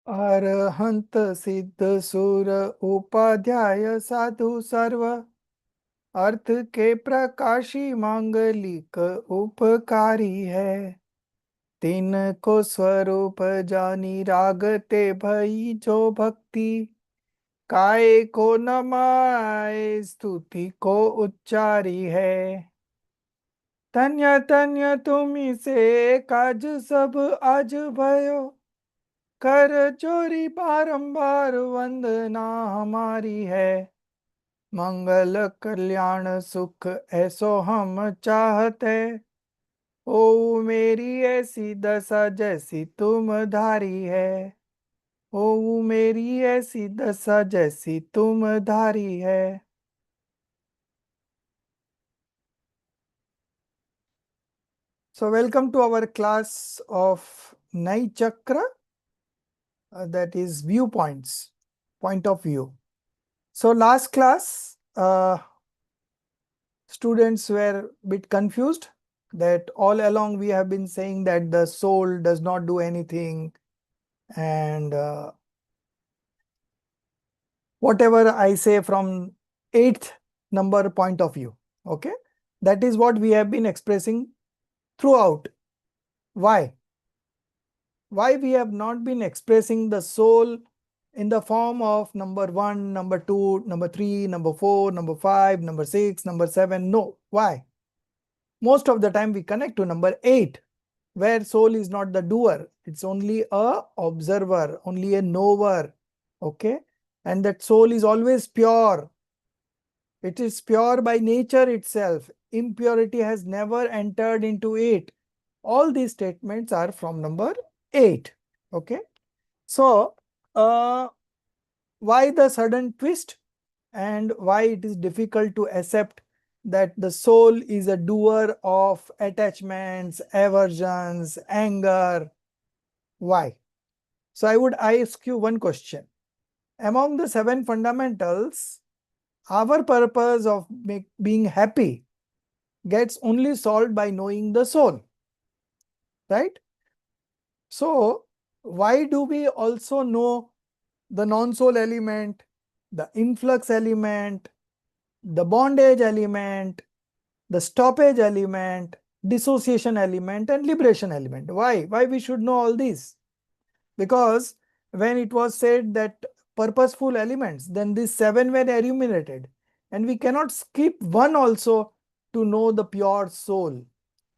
अरहंत सिद्ध सुर उपाध्याय साधु सर्व अर्थ के प्रकाशी मांगलिक उपकारी है। तीन को स्वरूप जानी रागते भई जो भक्ति काय को नमाए स्तुति को उच्चारी है। धन्य धन्य तुम्ही से काज सब आज भयो कर चोरी बारंबार वंदना हमारी है। मंगल कल्याण सुख ऐसो हम चाहते ओ मेरी ऐसी दशा जैसी तुम धारी है। ओ मेरी ऐसी दशा जैसी तुम धारी है। So welcome to our class of Nai Chakra, that is viewpoints, point of view. So last class, students were a bit confused that all along we have been saying that the soul does not do anything, and whatever I say from 8th number point of view, okay, that is what we have been expressing throughout. Why we have not been expressing the soul in the form of number 1, number 2, number 3, number 4, number 5, number 6, number 7? No. Why? Most of the time we connect to number 8, where soul is not the doer, it's only a observer, only a knower, okay? And that soul is always pure. It is pure by nature itself. Impurity has never entered into it. All these statements are from number 8, okay? So, why the sudden twist and why it is difficult to accept that the soul is a doer of attachments, aversions, anger? Why? So I would ask you one question. Among the 7 fundamentals, our purpose of being happy gets only solved by knowing the soul, right? So why do we also know the non-soul element, the influx element, the bondage element, the stoppage element, dissociation element, and liberation element? Why we should know all these? Because when it was said that purposeful elements, then these 7 were enumerated, and we cannot skip one also to know the pure soul,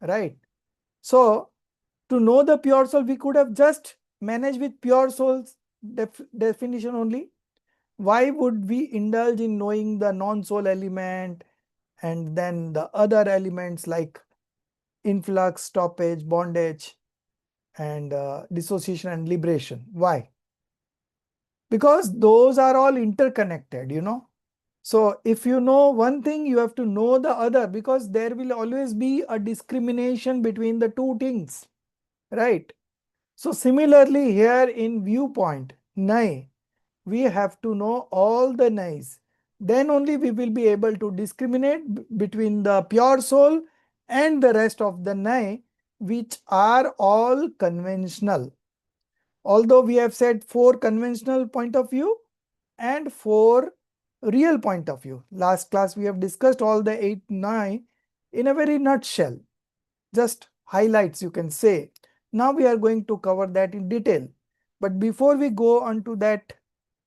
right? So to know the pure soul, we could have just managed with pure soul's definition only. Why would we indulge in knowing the non-soul element and then the other elements like influx, stoppage, bondage, and dissociation and liberation? Why? Because those are all interconnected, you know. So if you know one thing, you have to know the other, because there will always be a discrimination between the two things, right? So similarly here in viewpoint, Nai, we have to know all the Nais. Then only we will be able to discriminate between the pure soul and the rest of the Nai, which are all conventional. Although we have said 4 conventional point of view and 4 real point of view. Last class we have discussed all the 8, 9 in a very nutshell. Just highlights, you can say. Now we are going to cover that in detail. But before we go on to that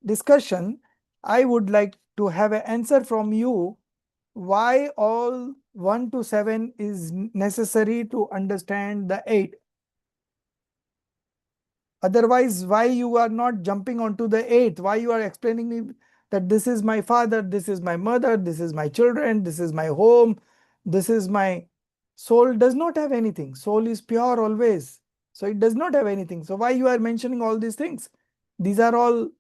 discussion, I would like to have an answer from you why all 1 to 7 is necessary to understand the 8. Otherwise, why you are not jumping onto the 8th? Why you are explaining me that this is my father, this is my mother, this is my children, this is my home, this is my soul? Does not have anything. Soul is pure always. So it does not have anything. So why you are mentioning all these things? These are all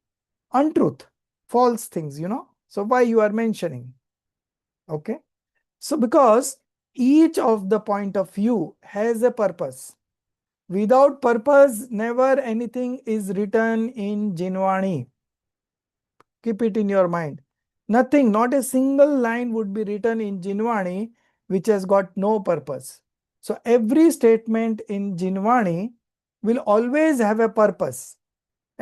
untruth, false things, you know. So why you are mentioning? Okay. So because each of the point of view has a purpose. Without purpose, never anything is written in Jinwani. Keep it in your mind. Nothing, not a single line would be written in Jinwani which has got no purpose. So every statement in Jinwani will always have a purpose.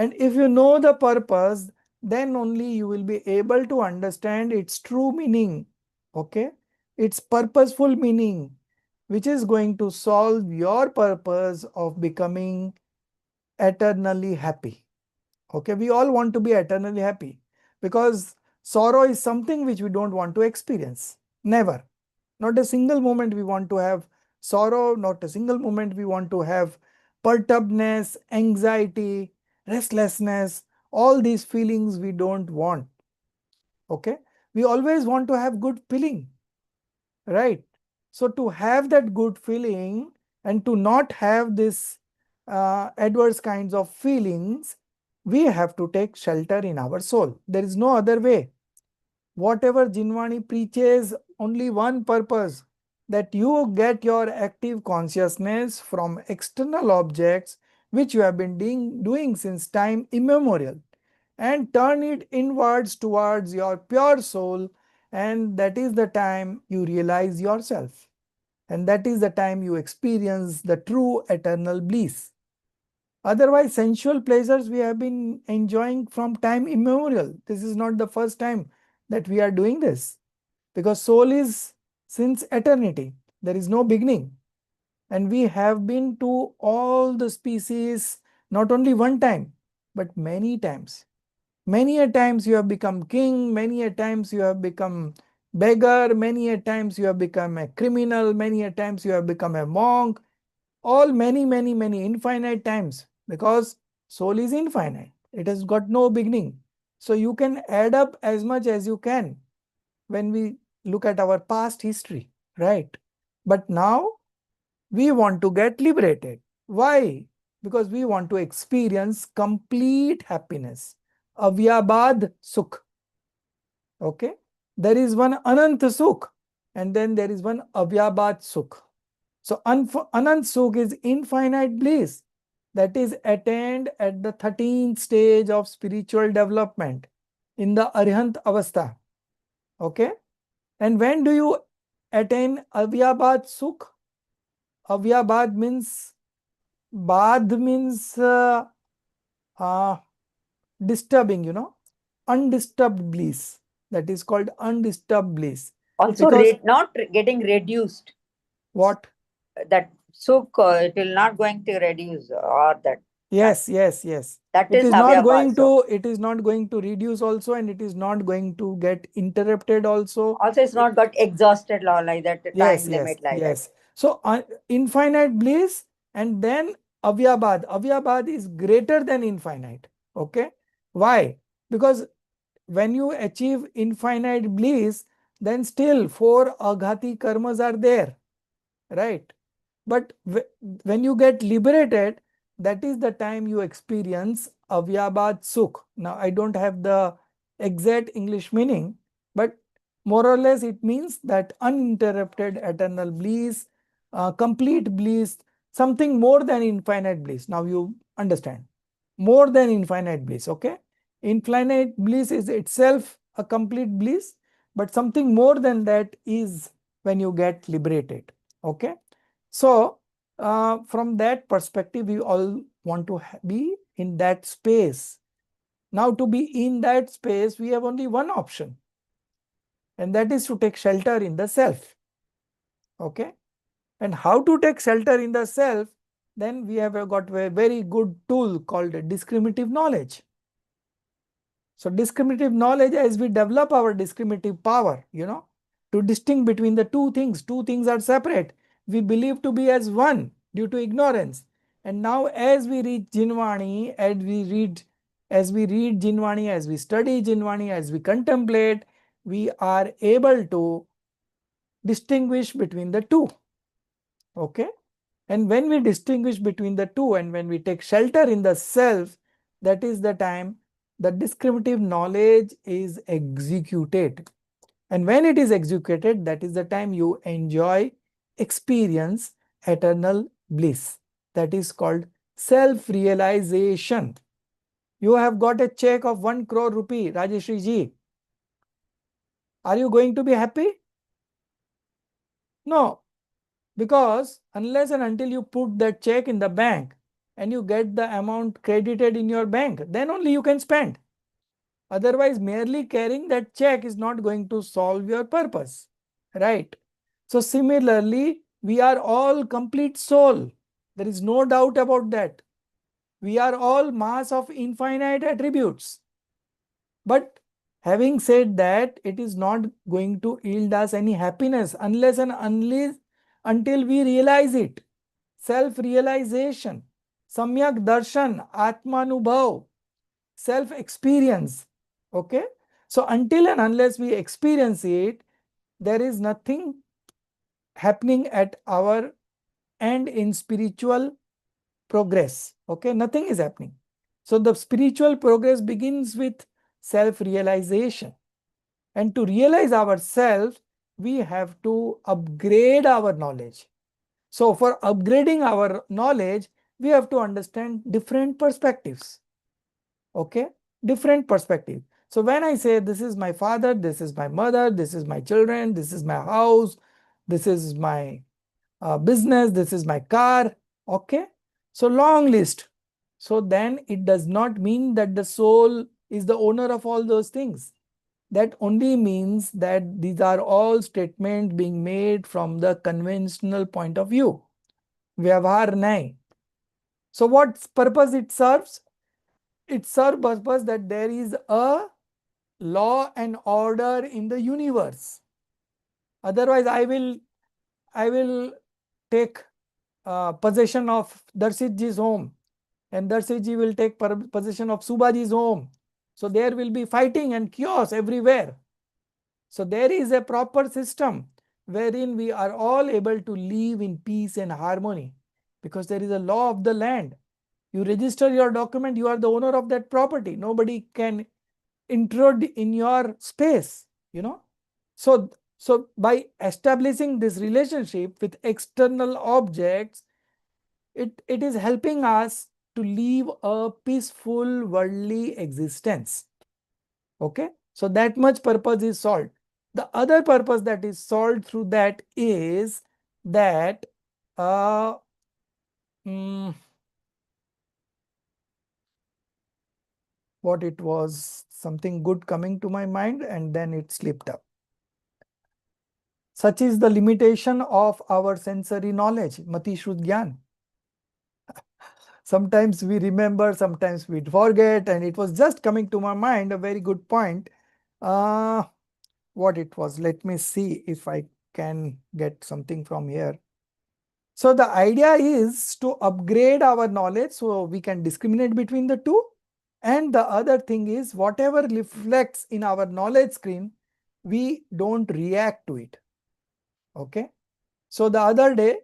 And if you know the purpose, then only you will be able to understand its true meaning, okay? Its purposeful meaning, which is going to solve your purpose of becoming eternally happy. Okay, we all want to be eternally happy because sorrow is something which we don't want to experience. Never. Not a single moment we want to have sorrow, not a single moment we want to have perturbedness, anxiety, restlessness, all these feelings we don't want. Okay, we always want to have good feeling, right? So to have that good feeling and to not have this adverse kinds of feelings, we have to take shelter in our soul. There is no other way. Whatever Jinwani preaches, only one purpose, that you get your active consciousness from external objects which you have been doing since time immemorial, and turn it inwards towards your pure soul, and that is the time you realize yourself, and that is the time you experience the true eternal bliss. Otherwise, sensual pleasures we have been enjoying from time immemorial. This is not the first time that we are doing this, because soul is since eternity. There is no beginning. And we have been to all the species not only one time, but many times. Many a times you have become king, many a times you have become beggar, many a times you have become a criminal, many a times you have become a monk, all many infinite times, because soul is infinite. It has got no beginning. So you can add up as much as you can when we look at our past history, right? But now we want to get liberated. Why? Because we want to experience complete happiness. Avyabad Sukh. Okay? There is one Anant Sukh, and then there is one Avyabad Sukh. So Anant Sukh is infinite bliss that is attained at the 13th stage of spiritual development in the Arihant Avastha. Okay? And when do you attain Avyabad Sukh? Avyabad means, Bad means uh, disturbing, undisturbed bliss. That is called undisturbed bliss. Also, Because not getting reduced. what? That suk, it will not going to reduce, or that. Yes, yes, yes. That It is is not avyabhas. going to, it is not going to reduce also, and it is not going to get interrupted also. Also, it's not got exhausted law like that, time Yes, yes, limit like that. yes. So infinite bliss, and then avyabad. Avyabad is greater than infinite. Okay. Why? Because when you achieve infinite bliss, then still four aghati karmas are there, right? But when you get liberated, that is the time you experience avyabad sukh. Now, I don't have the exact English meaning, but more or less it means that uninterrupted eternal bliss, complete bliss, something more than infinite bliss. Now you understand. More than infinite bliss, okay? Infinite bliss is itself a complete bliss, but something more than that is when you get liberated, okay? So, from that perspective, we all want to be in that space. Now, to be in that space, we have only one option, and that is to take shelter in the self. Okay. And how to take shelter in the self? Then we have got a very good tool called discriminative knowledge. So, discriminative knowledge, as we develop our discriminative power, to distinguish between the two things are separate. We believe to be as one due to ignorance. And now, as we read Jinwani, as we read Jinwani, as we study Jinwani, as we contemplate, we are able to distinguish between the two. Okay. And when we distinguish between the two, and when we take shelter in the self, that is the time the discriminative knowledge is executed. And when it is executed, that is the time you enjoy, experience eternal bliss. That is called self-realization. You have got a check of 1 crore rupee, Rajeshri ji. Are you going to be happy? No, because unless and until you put that check in the bank and you get the amount credited in your bank, then only you can spend. Otherwise, merely carrying that check is not going to solve your purpose, right? So similarly, we are all complete soul. There is no doubt about that. We are all mass of infinite attributes. But having said that, it is not going to yield us any happiness unless until we realize it. Self-realization, samyak darshan, atmanubhav, self-experience. Okay? So until and unless we experience it, there is nothing happening at our end in spiritual progress. Okay? Nothing is happening. So the spiritual progress begins with self-realization. And to realize ourselves, we have to upgrade our knowledge. So for upgrading our knowledge, we have to understand different perspectives. Okay, different perspective. So when I say this is my father, this is my mother, this is my children, this is my house, this is my business, this is my car. Okay, so long list. So then it does not mean that the soul is the owner of all those things. That only means that these are all statements being made from the conventional point of view. Vyavhar nahi. So what purpose it serves? It serves purpose that there is a law and order in the universe. Otherwise, I will take possession of Darshit ji's home, and Darshit ji will take possession of Subhaji's home. So there will be fighting and chaos everywhere. So there is a proper system wherein we are all able to live in peace and harmony, because there is a law of the land. You register your document, you are the owner of that property. Nobody can intrude in your space, you know. So by establishing this relationship with external objects, it is helping us to live a peaceful worldly existence. Okay, so that much purpose is solved. The other purpose that is solved through that is that uh, mm, what it was, something good coming to my mind and then it slipped up. Such is the limitation of our sensory knowledge, Mati Shrudgyan. Sometimes we remember, sometimes we forget, and it was just coming to my mind, a very good point. What it was, let me see if I can get something from here. So the idea is to upgrade our knowledge so we can discriminate between the two. And the other thing is, whatever reflects in our knowledge screen, we don't react to it. Okay. So the other day,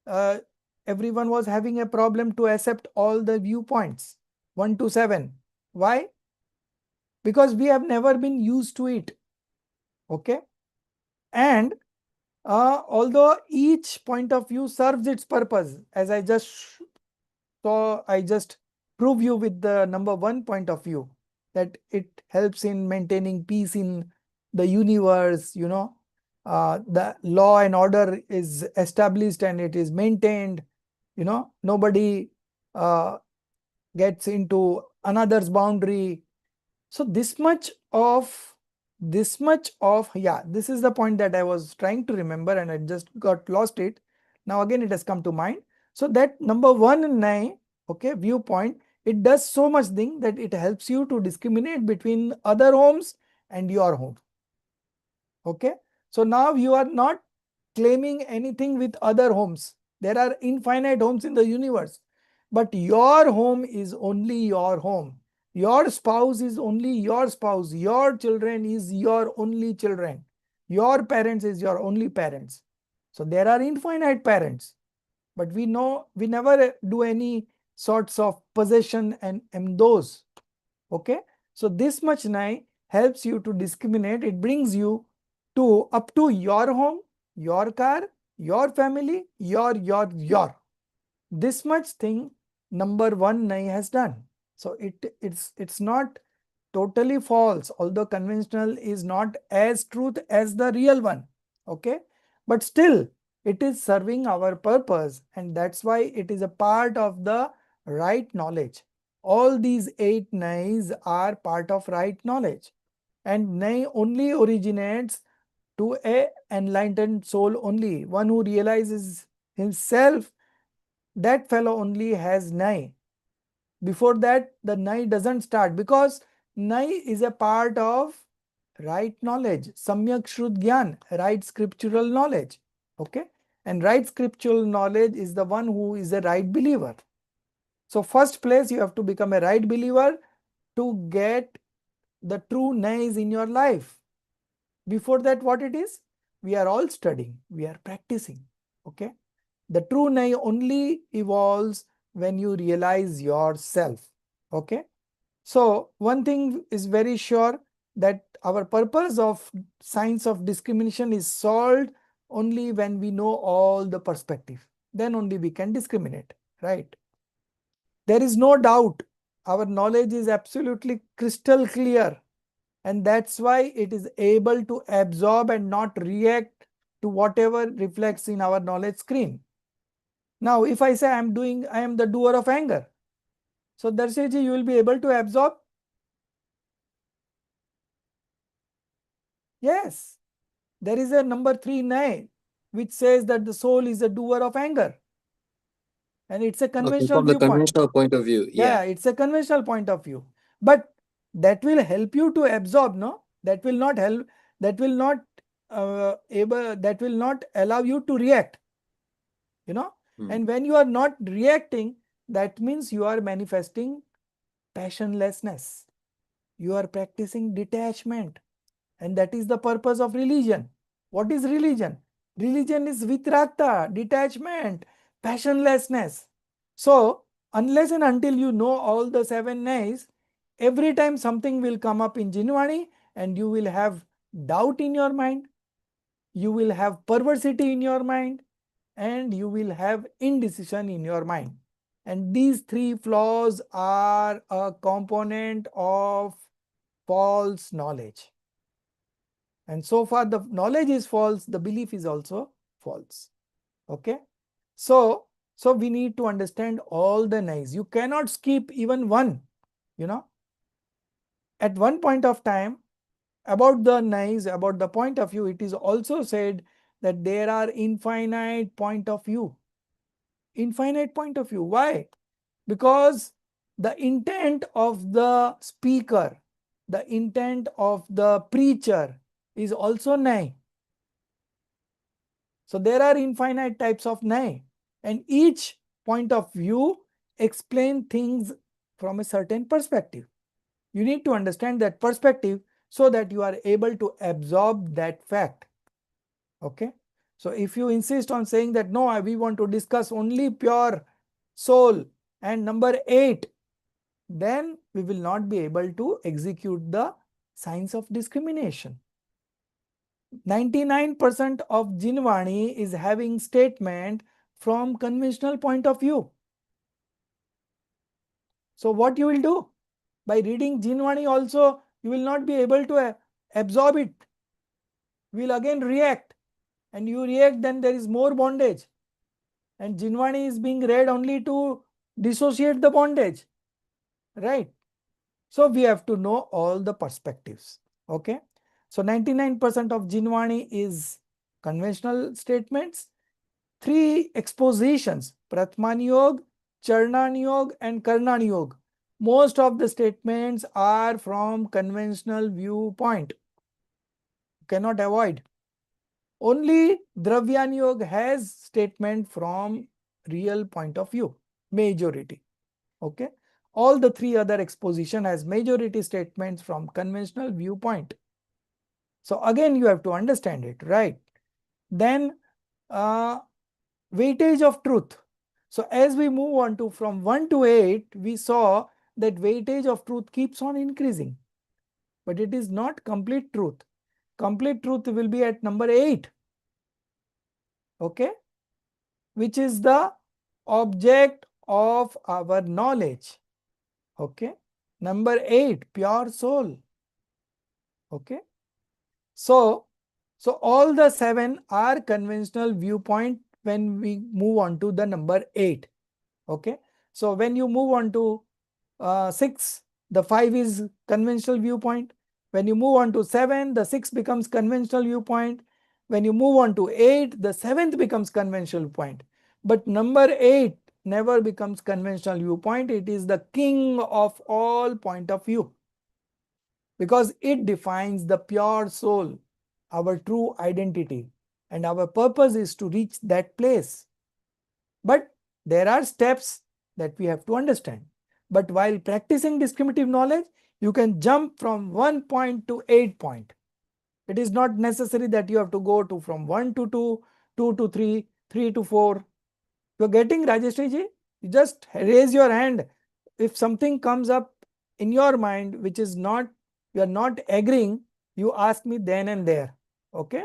uh, everyone was having a problem to accept all the viewpoints, 1 to 7. Why? Because we have never been used to it. Okay. And although each point of view serves its purpose, as I just prove you with the number 1 point of view, that it helps in maintaining peace in the universe, you know, the law and order is established and it is maintained, you know, nobody gets into another's boundary. So yeah, this is the point that I was trying to remember and I just got lost it. Now again it has come to mind. So that number 1 and 9, okay, viewpoint, it does so much thing that it helps you to discriminate between other homes and your home. Okay, so now you are not claiming anything with other homes. There are infinite homes in the universe, but your home is only your home. Your spouse is only your spouse. Your children is your only children. Your parents is your only parents. So there are infinite parents, but we know we never do any sorts of possession and those. Okay, so this much now helps you to discriminate. It brings you to up to your home, your car, your family, your. This much thing number 1 Nai has done. So it's not totally false, although conventional is not as truth as the real one. Okay, but still it is serving our purpose, and that's why it is a part of the right knowledge. All these 8 nays are part of right knowledge. And nay only originates to a enlightened soul only. One who realizes himself, that fellow only has nay. Before that, the nay doesn't start, because nay is a part of right knowledge, samyak shrut gyan, right scriptural knowledge. Okay, and right scriptural knowledge is the one who is a right believer. So first place, you have to become a right believer to get the true nays in your life. Before that, what it is? We are all studying, we are practicing. Okay, the true nay only evolves when you realize yourself. Okay, so one thing is very sure, that our purpose of science of discrimination is solved only when we know all the perspective. Then only we can discriminate, right? There is no doubt. Our knowledge is absolutely crystal clear, and that's why it is able to absorb and not react to whatever reflects in our knowledge screen. Now, if I say I am the doer of anger, so Darshaji, you will be able to absorb? Yes. There is a number 3 nay, which says that the soul is a doer of anger. And it's a Okay, conventional from the viewpoint. conventional point of view, Yeah, yeah. it's a conventional point of view. But that will help you to absorb, no? That will not help, that will not that will not allow you to react, you know. And when you are not reacting, that means you are manifesting passionlessness. You are practicing detachment. And that is the purpose of religion. What is religion? Religion is vitrata, detachment, passionlessness. So, unless and until you know all the 7 nays, every time something will come up in Jinvani and you will have doubt in your mind, you will have perversity in your mind, and you will have indecision in your mind. And these 3 flaws are a component of false knowledge. And so far the knowledge is false, the belief is also false. Okay. So we need to understand all the nays. You cannot skip even one, you know. At one point of time, about the nays, about the point of view, it is also said that there are infinite point of view. Infinite point of view. Why? Because the intent of the speaker, the intent of the preacher is also nay. So there are infinite types of nay, and each point of view explain things from a certain perspective. You need to understand that perspective so that you are able to absorb that fact. Okay. So if you insist on saying that no, we want to discuss only pure soul and number 8, then we will not be able to execute the science of discrimination. 99% of Jinvani is having statement from conventional point of view. So what you will do? By reading Jinvani also, you will not be able to absorb it. You will again react, and you react, then there is more bondage. And Jinvani is being read only to dissociate the bondage, right? So we have to know all the perspectives. Okay. So 99% of Jinvani is conventional statements. 3 expositions, Pratman Yog, Charnan Yog, and Karnan Yog. Most of the statements are from conventional viewpoint. Cannot avoid. Only Dravyan Yog has statement from real point of view, majority. Okay. All the 3 other exposition has majority statements from conventional viewpoint. So again, you have to understand it, right? Then weightage of truth. So as we move on to from 1 to 8, we saw that weightage of truth keeps on increasing. But it is not complete truth. Complete truth will be at number 8. Okay. Which is the object of our knowledge. Okay. Number 8, pure soul. Okay. So all the 7 are conventional viewpoint when we move on to the number 8. Okay. So when you move on to 6, the 5 is conventional viewpoint. When you move on to 7, the 6 becomes conventional viewpoint. When you move on to 8, the 7th becomes conventional viewpoint. But number 8 never becomes conventional viewpoint. It is the king of all point of view, because it defines the pure soul, our true identity, and our purpose is to reach that place. But there are steps that we have to understand. But while practicing discriminative knowledge, you can jump from 1 point to 8 point. It is not necessary that you have to go to from 1 to 2, 2 to 3, 3 to 4. You're getting, Rajeshri ji? You just raise your hand. If something comes up in your mind which is not, you are not agreeing, you ask me then and there. Okay?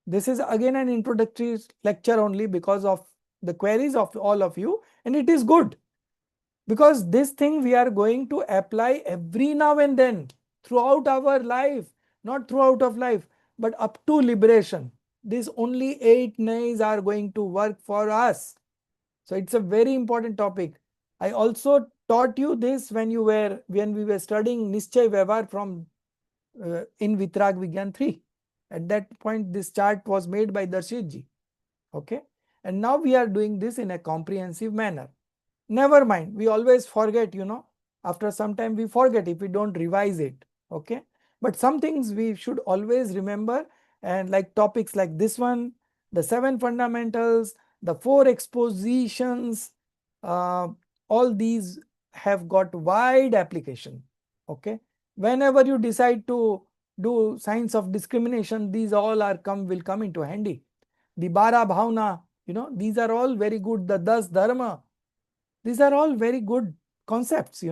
This is again an introductory lecture only because of the queries of all of you, and it is good because this thing we are going to apply every now and then throughout our life, not throughout of life, but up to liberation. These only 8 nays are going to work for us. So it's a very important topic. I also taught you this when we were studying Nischay Vyavhar from in Vitrag Vigyan 3. At that point, this chart was made by Darshit ji. Okay. And now we are doing this in a comprehensive manner. Never mind, we always forget, after some time we forget if we don't revise it. Okay. But some things we should always remember, and like topics like this one, the 7 fundamentals, the 4 expositions, uh, all these have got wide application. Okay. Whenever you decide to do science of discrimination, these all will come into handy. The Bara Bhavna, these are all very good. The Das Dharma, these are all very good concepts,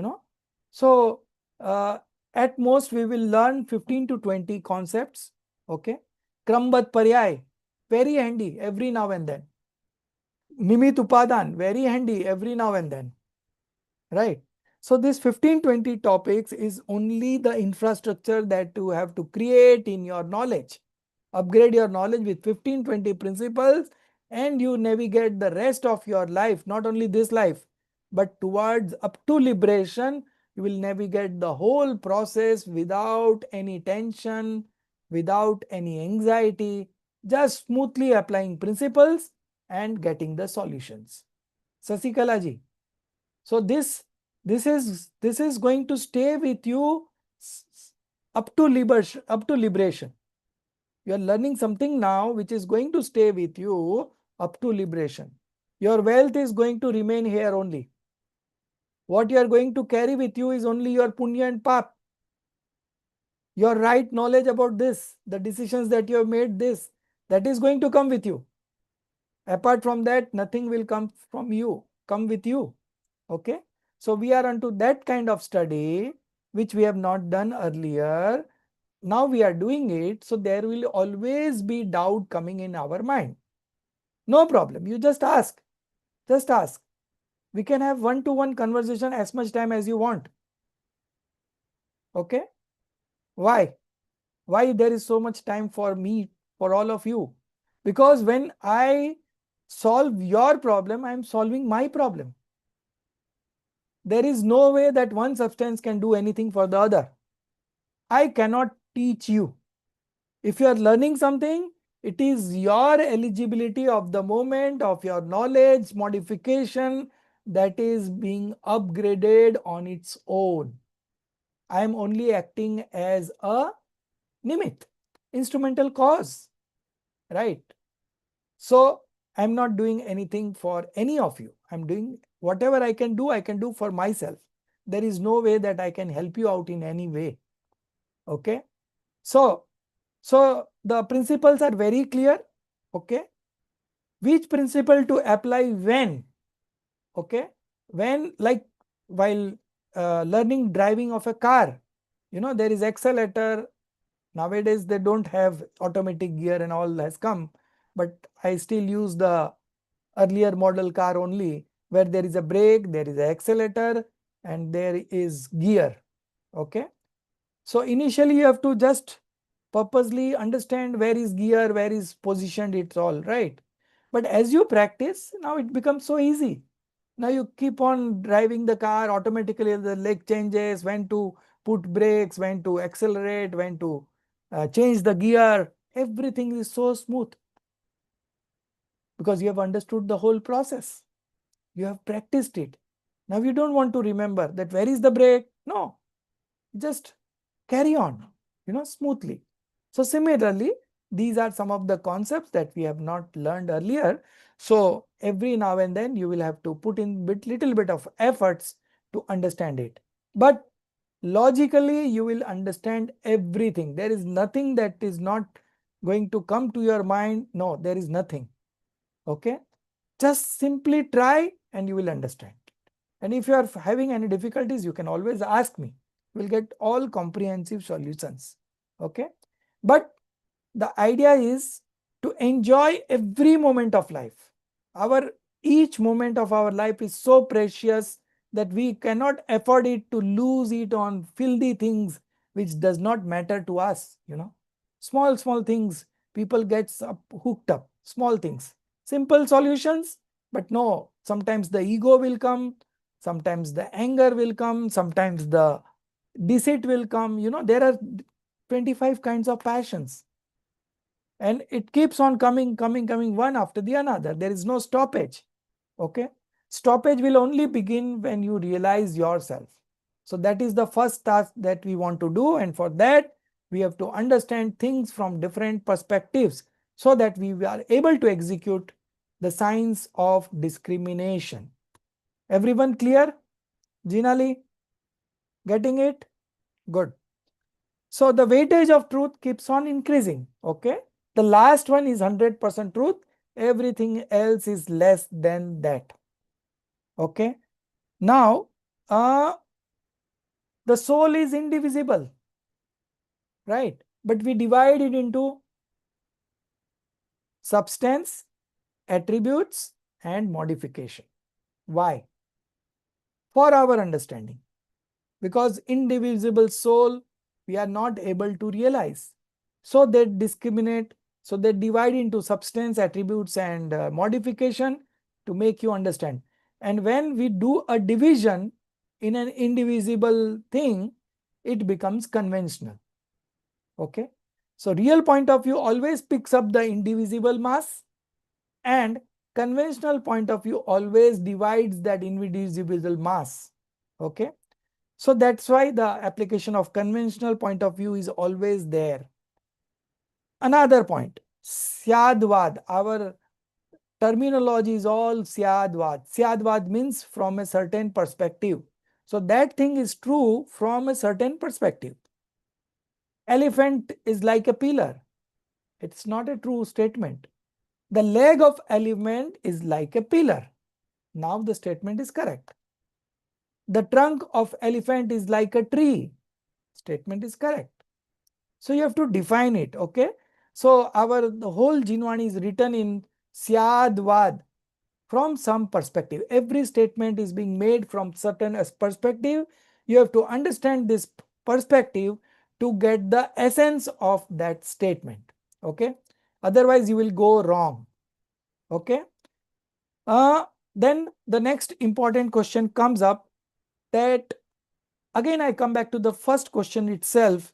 So at most we will learn 15 to 20 concepts. Okay. Krambad Paryay, very handy every now and then. Nimit Upadan, very handy every now and then. Right. So this 15-20 topics is only the infrastructure that you have to create in your knowledge. Upgrade your knowledge with 15-20 principles, and you navigate the rest of your life, not only this life, but towards up to liberation. You will navigate the whole process without any tension, without any anxiety, just smoothly applying principles and getting the solutions. Sasikala ji. So this is going to stay with you up to liberation. You are learning something now which is going to stay with you up to liberation. Your wealth is going to remain here only. What you are going to carry with you is only your punya and pap. Your right knowledge about this, the decisions that you have made, that is going to come with you. Apart from that, nothing will come with you. Okay. So we are onto that kind of study which we have not done earlier. Now we are doing it, so there will always be doubt coming in our mind. No problem. You just ask. Just ask. We can have one-to-one conversation as much time as you want. Okay. Why? Why there is so much time for me, for all of you? Because when I solve your problem, I am solving my problem. There is no way that one substance can do anything for the other. I cannot teach you. If you are learning something, it is your eligibility of the moment of your knowledge modification that is being upgraded on its own. I am only acting as a nimit, instrumental cause, right? So I'm not doing anything for any of you. I'm doing whatever I can do for myself. There is no way that I can help you out in any way. Okay. So the principles are very clear. Okay. Which principle to apply when? Okay. When, like while learning driving of a car, there is accelerator. Nowadays they don't have automatic gear and all has come, but I still use the earlier model car only, where there is a brake, there is an accelerator, and there is gear. Okay. So initially you have to just purposely understand where is gear, where is positioned, it's all right. But as you practice, now it becomes so easy. Now you keep on driving the car, automatically the leg changes, when to put brakes, when to accelerate, when to change the gear. Everything is so smooth because you have understood the whole process. You have practiced it. Now you don't want to remember that where is the brake. No, just carry on, smoothly. So similarly, these are some of the concepts that we have not learned earlier. So every now and then you will have to put in little bit of efforts to understand it. But logically you will understand everything. There is nothing that is not going to come to your mind. No, there is nothing. Okay. Just simply try and you will understand. And if you are having any difficulties, you can always ask me. We'll get all comprehensive solutions. Okay. But the idea is to enjoy every moment of life. Our each moment of our life is so precious that we cannot afford it to lose it on filthy things which does not matter to us. Small things, people gets hooked up. Small things, simple solutions. But no, sometimes the ego will come, sometimes the anger will come, sometimes the deceit will come. There are 25 kinds of passions and it keeps on coming one after the another. There is no stoppage. Okay. Stoppage will only begin when you realize yourself. So that is the first task that we want to do, and for that we have to understand things from different perspectives so that we are able to execute the science of discrimination. Everyone clear? Jinali, getting it? Good. So the weightage of truth keeps on increasing. Okay. The last one is 100% truth. Everything else is less than that. Okay. Now, the soul is indivisible, right? But we divide it into substance, attributes, and modification. Why? For our understanding. Because indivisible soul, we are not able to realize. So they discriminate. So they divide into substance, attributes, and modification to make you understand. And when we do a division in an indivisible thing, it becomes conventional. Okay. So real point of view always picks up the indivisible mass, and conventional point of view always divides that indivisible mass. Okay. So that's why the application of conventional point of view is always there. Another point, Syadvad, our terminology is all Syadvad. Syadvad means from a certain perspective. So that thing is true from a certain perspective. Elephant is like a pillar. It's not a true statement. The leg of elephant is like a pillar. Now the statement is correct. The trunk of elephant is like a tree. Statement is correct. So you have to define it. Okay. So the whole Jinwani is written in Syadvad, from some perspective. Every statement is being made from certain perspective. You have to understand this perspective to get the essence of that statement. Okay. Otherwise you will go wrong. Okay. Then the next important question comes up, that again I come back to the first question itself,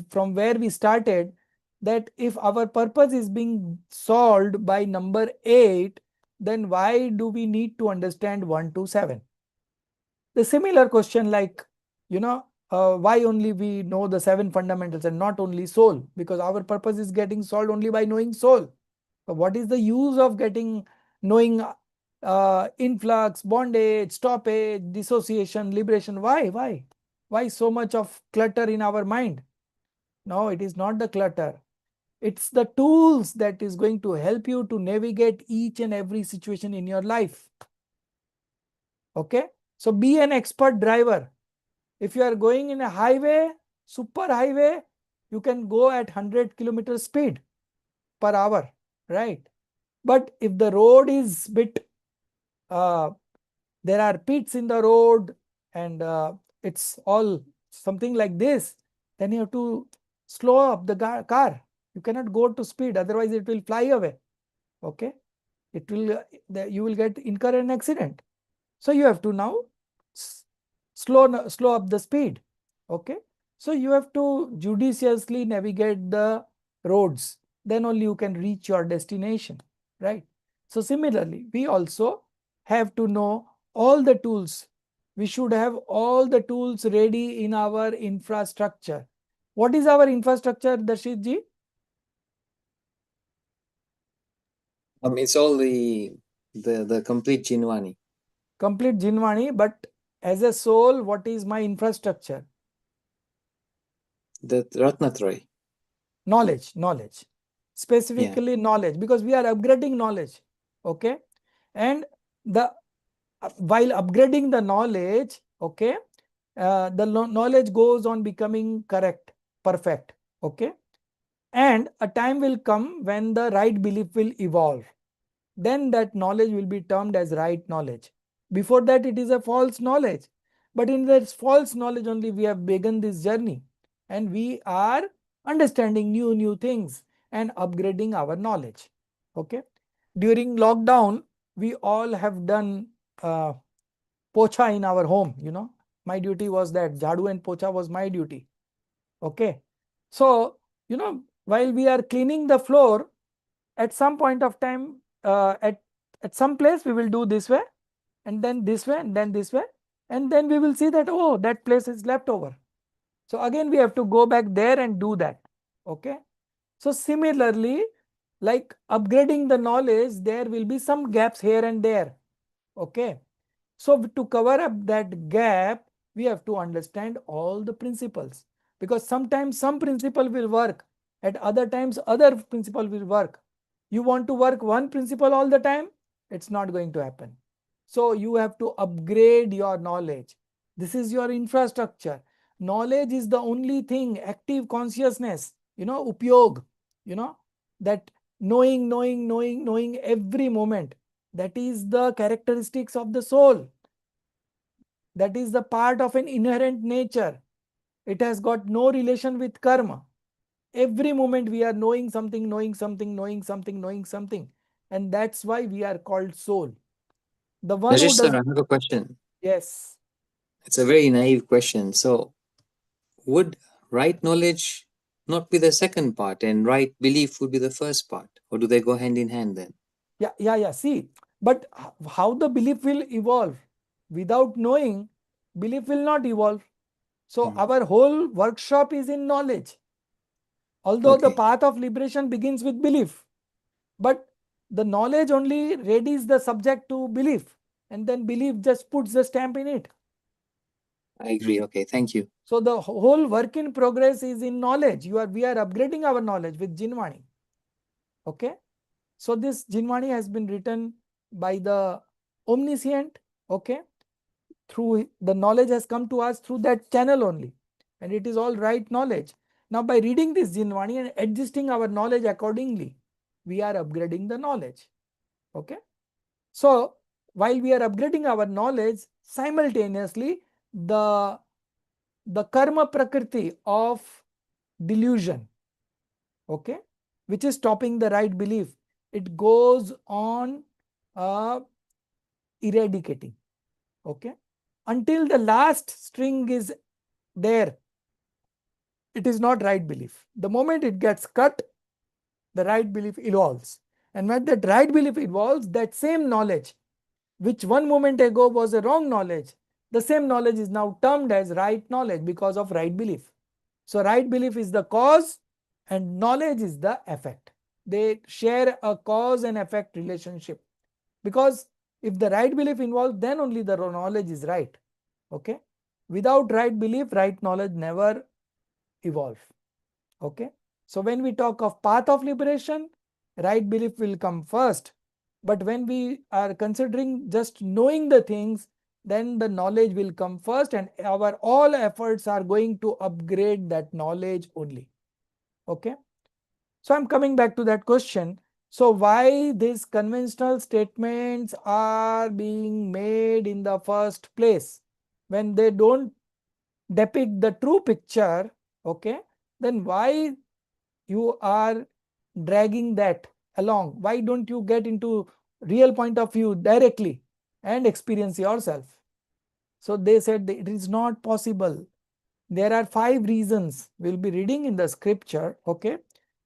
from where we started, that if our purpose is being solved by number 8, then why do we need to understand 1 to 7? The similar question like, why only we know the 7 fundamentals and not only soul? Because our purpose is getting solved only by knowing soul. But what is the use of knowing influx, bondage, stoppage, dissociation, liberation? Why? Why so much of clutter in our mind? No, it is not the clutter. It's the tools that is going to help you to navigate each and every situation in your life. Okay. So be an expert driver. If you are going in a highway, super highway, you can go at 100 kilometer speed per hour, right? But if the road is bit, there are pits in the road and it's all something like this, then you have to slow up the car. You cannot go to speed, otherwise it will fly away. Okay. You will incur an accident. So you have to now slow up the speed. Okay. So you have to judiciously navigate the roads. Then only you can reach your destination, right? So similarly, we also have to know all the tools. We should have all the tools ready in our infrastructure. What is our infrastructure, Darshit ji? It's all the complete Jinwani. Complete Jinwani, but as a soul, what is my infrastructure? The Ratnatraya. Knowledge, Yeah. specifically knowledge, because we are upgrading knowledge. Okay. And the while upgrading the knowledge, okay, the knowledge goes on becoming correct, perfect. Okay. And a time will come when the right belief will evolve. Then that knowledge will be termed as right knowledge. Before that, it is a false knowledge. But in that false knowledge only we have begun this journey, and we are understanding new things and upgrading our knowledge. Okay. During lockdown, we all have done uh, pocha in our home. My duty was that jhadu and pocha was my duty. Okay. So, while we are cleaning the floor, at some point of time, at some place we will do this way, and then this way, and then this way, and then we will see that, oh, that place is left over. So again we have to go back there and do that. Okay. So similarly, like upgrading the knowledge, there will be some gaps here and there. Okay. So to cover up that gap, we have to understand all the principles, because sometimes some principle will work, at other times other principle will work. You want to work one principle all the time, it's not going to happen. So you have to upgrade your knowledge. This is your infrastructure. Knowledge is the only thing, active consciousness, upyog, that knowing every moment. That is the characteristics of the soul. That is the part of an inherent nature. It has got no relation with karma. Every moment we are knowing something, knowing something, knowing something, knowing something. And that's why we are called soul. The one who Rajesh sir, does, I have a question. yes. It's a very naive question. So, would right knowledge not be the second part and right belief would be the first part? Or do they go hand in hand then? Yeah. See, but how the belief will evolve? Without knowing, belief will not evolve. So Hmm. our whole workshop is in knowledge. Although the Okay, path of liberation begins with belief, but the knowledge only readies the subject to belief, and then belief just puts the stamp in it. I agree. Okay, thank you. So the whole work in progress is in knowledge. We are upgrading our knowledge with Jinwani. Okay. So this Jinwani has been written by the omniscient. Okay. Through the knowledge has come to us through that channel only, and it is all right knowledge. Now by reading this Jinwani and adjusting our knowledge accordingly, we are upgrading the knowledge. Okay. So while we are upgrading our knowledge, simultaneously the karma prakriti of delusion, okay, which is stopping the right belief, it goes on uh, eradicating. Okay. Until the last string is there, it is not right belief. The moment it gets cut, the right belief evolves. And when that right belief evolves, that same knowledge, which one moment ago was a wrong knowledge, the same knowledge is now termed as right knowledge because of right belief. So right belief is the cause and knowledge is the effect. They share a cause and effect relationship, because if the right belief involves, then only the knowledge is right. Okay. Without right belief, right knowledge never evolve. Okay. So when we talk of path of liberation, right belief will come first. But when we are considering just knowing the things, then the knowledge will come first, and our all efforts are going to upgrade that knowledge only. Okay. So I'm coming back to that question. So why these conventional statements are being made in the first place when they don't depict the true picture? Okay. Then why you are dragging that along? Why don't you get into real point of view directly? and experience yourself. So they said that it is not possible. There are 5 reasons we'll be reading in the scripture, okay,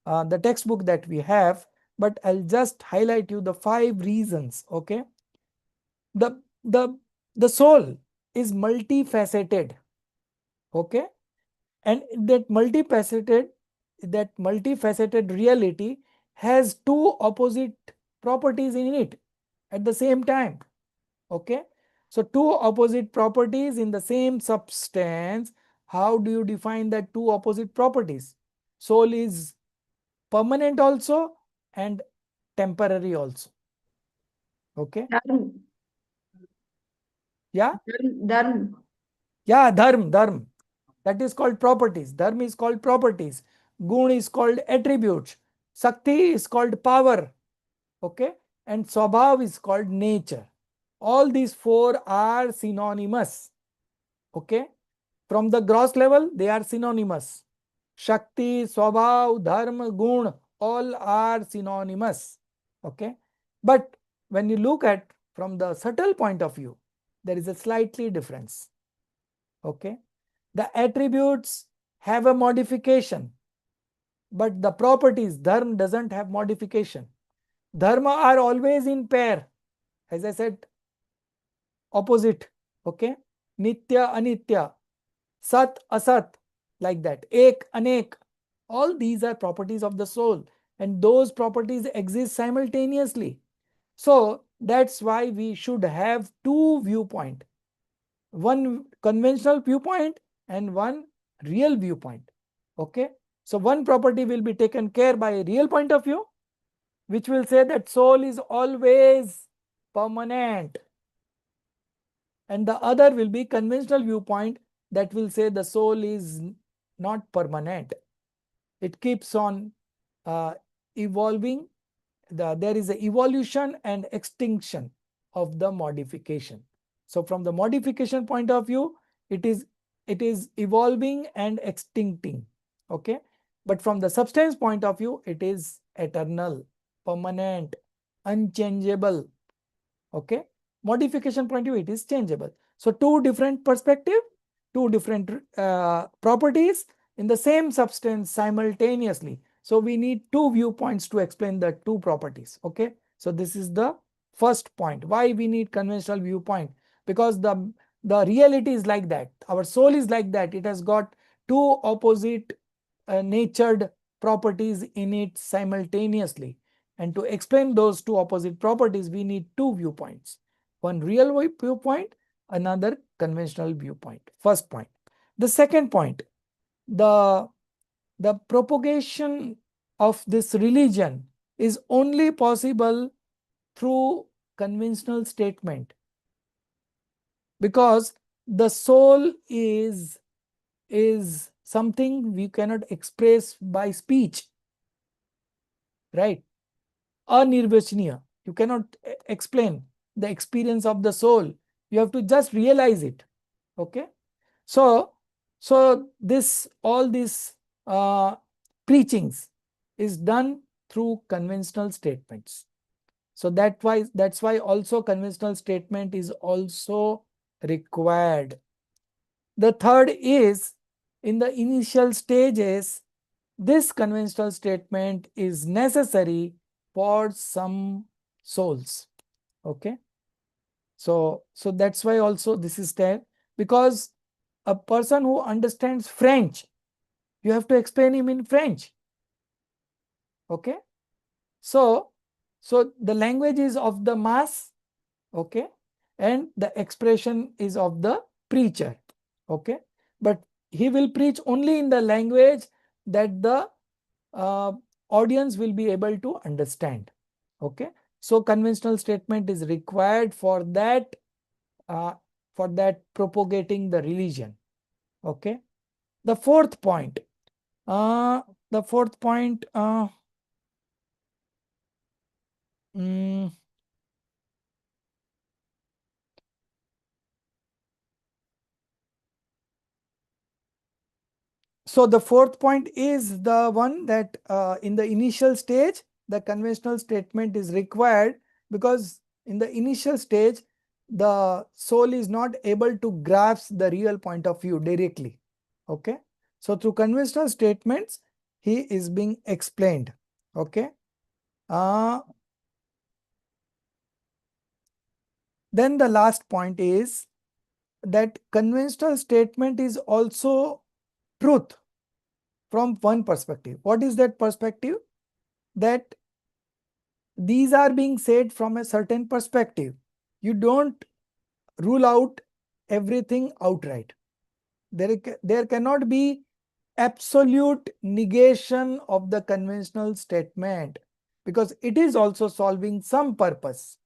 the textbook that we have, but I'll just highlight you the 5 reasons, okay. The, the, the soul is multifaceted, okay, and that multifaceted reality has 2 opposite properties in it at the same time, okay. So 2 opposite properties in the same substance. How do you define that 2 opposite properties? Soul is permanent also and temporary also, okay. Dharm. Yeah, Dharm. yeah, dharm, that is called properties. Dharma is called properties, gun is called attributes, shakti is called power, okay, and swabhav is called nature. All these 4 are synonymous, okay. From the gross level, they are synonymous. Shakti, Swabhav, Dharma, Gun, all are synonymous. Okay. But when you look at from the subtle point of view, there is a slightly difference. Okay. The attributes have a modification, but the properties, Dharma doesn't have modification. Dharma are always in pair. As I said, opposite. Okay. Nitya, Anitya. Sat, Asat, like that. Ek, Anek. All these are properties of the soul, and those properties exist simultaneously. So that's why we should have 2 viewpoints, one conventional viewpoint and one real viewpoint. Okay. So one property will be taken care by a real point of view, which will say that soul is always permanent. And the other will be conventional viewpoint that will say the soul is not permanent. It keeps on evolving. There is an evolution and extinction of the modification. So from the modification point of view, it is evolving and extincting. Okay. But from the substance point of view, it is eternal, permanent, unchangeable. Okay. Modification point of view, it is changeable. So 2 different perspective, 2 different properties in the same substance simultaneously. So we need 2 viewpoints to explain the 2 properties. Okay. So this is the first point. Why we need conventional viewpoint? Because the reality is like that. Our soul is like that. It has got 2 opposite natured properties in it simultaneously. And to explain those 2 opposite properties, we need 2 viewpoints. One real viewpoint, another conventional viewpoint. First point. The second point, the propagation of this religion is only possible through conventional statement, because the soul is something we cannot express by speech, right? Anirvachaniya. You cannot explain the experience of the soul. You have to just realize it. Okay. So this all these preachings is done through conventional statements. So that's why also conventional statement is also required. The third is, in the initial stages, this conventional statement is necessary for some souls. Okay. So that's why also this is there, because a person who understands French, you have to explain him in French. Okay. So the language is of the mass, okay, and the expression is of the preacher, okay. But he will preach only in the language that the audience will be able to understand. Okay. So conventional statement is required for that propagating the religion. Okay. The fourth point. So the fourth point is the one that in the initial stage, the conventional statement is required, because in the initial stage, the soul is not able to grasp the real point of view directly. Okay. So through conventional statements, he is being explained. Okay. Then the last point is that conventional statement is also truth from one perspective. What is that perspective? That these are being said from a certain perspective. You don't rule out everything outright. There cannot be absolute negation of the conventional statement, because it is also solving some purpose,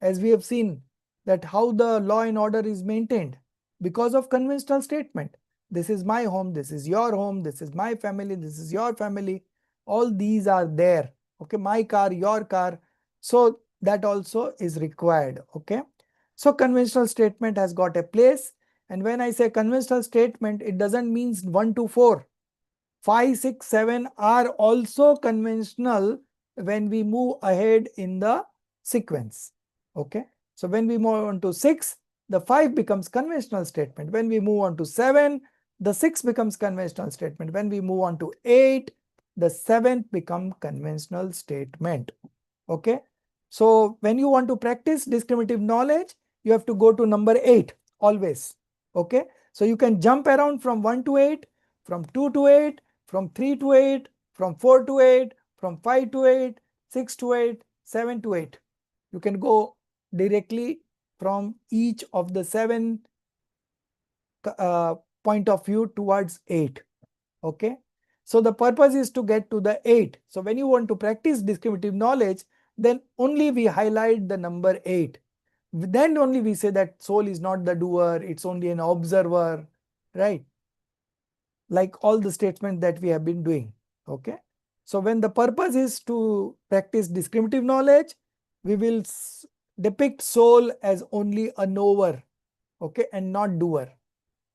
as we have seen that how the law and order is maintained because of conventional statement. This is my home, this is your home, this is my family, this is your family. All these are there. Okay, my car, your car. So that also is required. Okay, so conventional statement has got a place. And when I say conventional statement, it doesn't mean 1 to 4. 5, 6, 7 are also conventional when we move ahead in the sequence. Okay. So when we move on to 6, the 5 becomes conventional statement. When we move on to 7, the 6 becomes conventional statement. When we move on to 8, the 7th becomes conventional statement. Okay. So when you want to practice discriminative knowledge, you have to go to number 8 always. Okay. So you can jump around from 1 to 8, from 2 to 8, from 3 to 8, from 4 to 8, from 5 to 8, 6 to 8, 7 to 8. You can go directly from each of the 7 point of view towards 8. Okay. So the purpose is to get to the 8. So when you want to practice discriminative knowledge, then only we highlight the number 8. Then only we say that soul is not the doer, it's only an observer, right? Like all the statements that we have been doing. Okay. So when the purpose is to practice discriminative knowledge, we will depict soul as only a knower, okay, and not doer.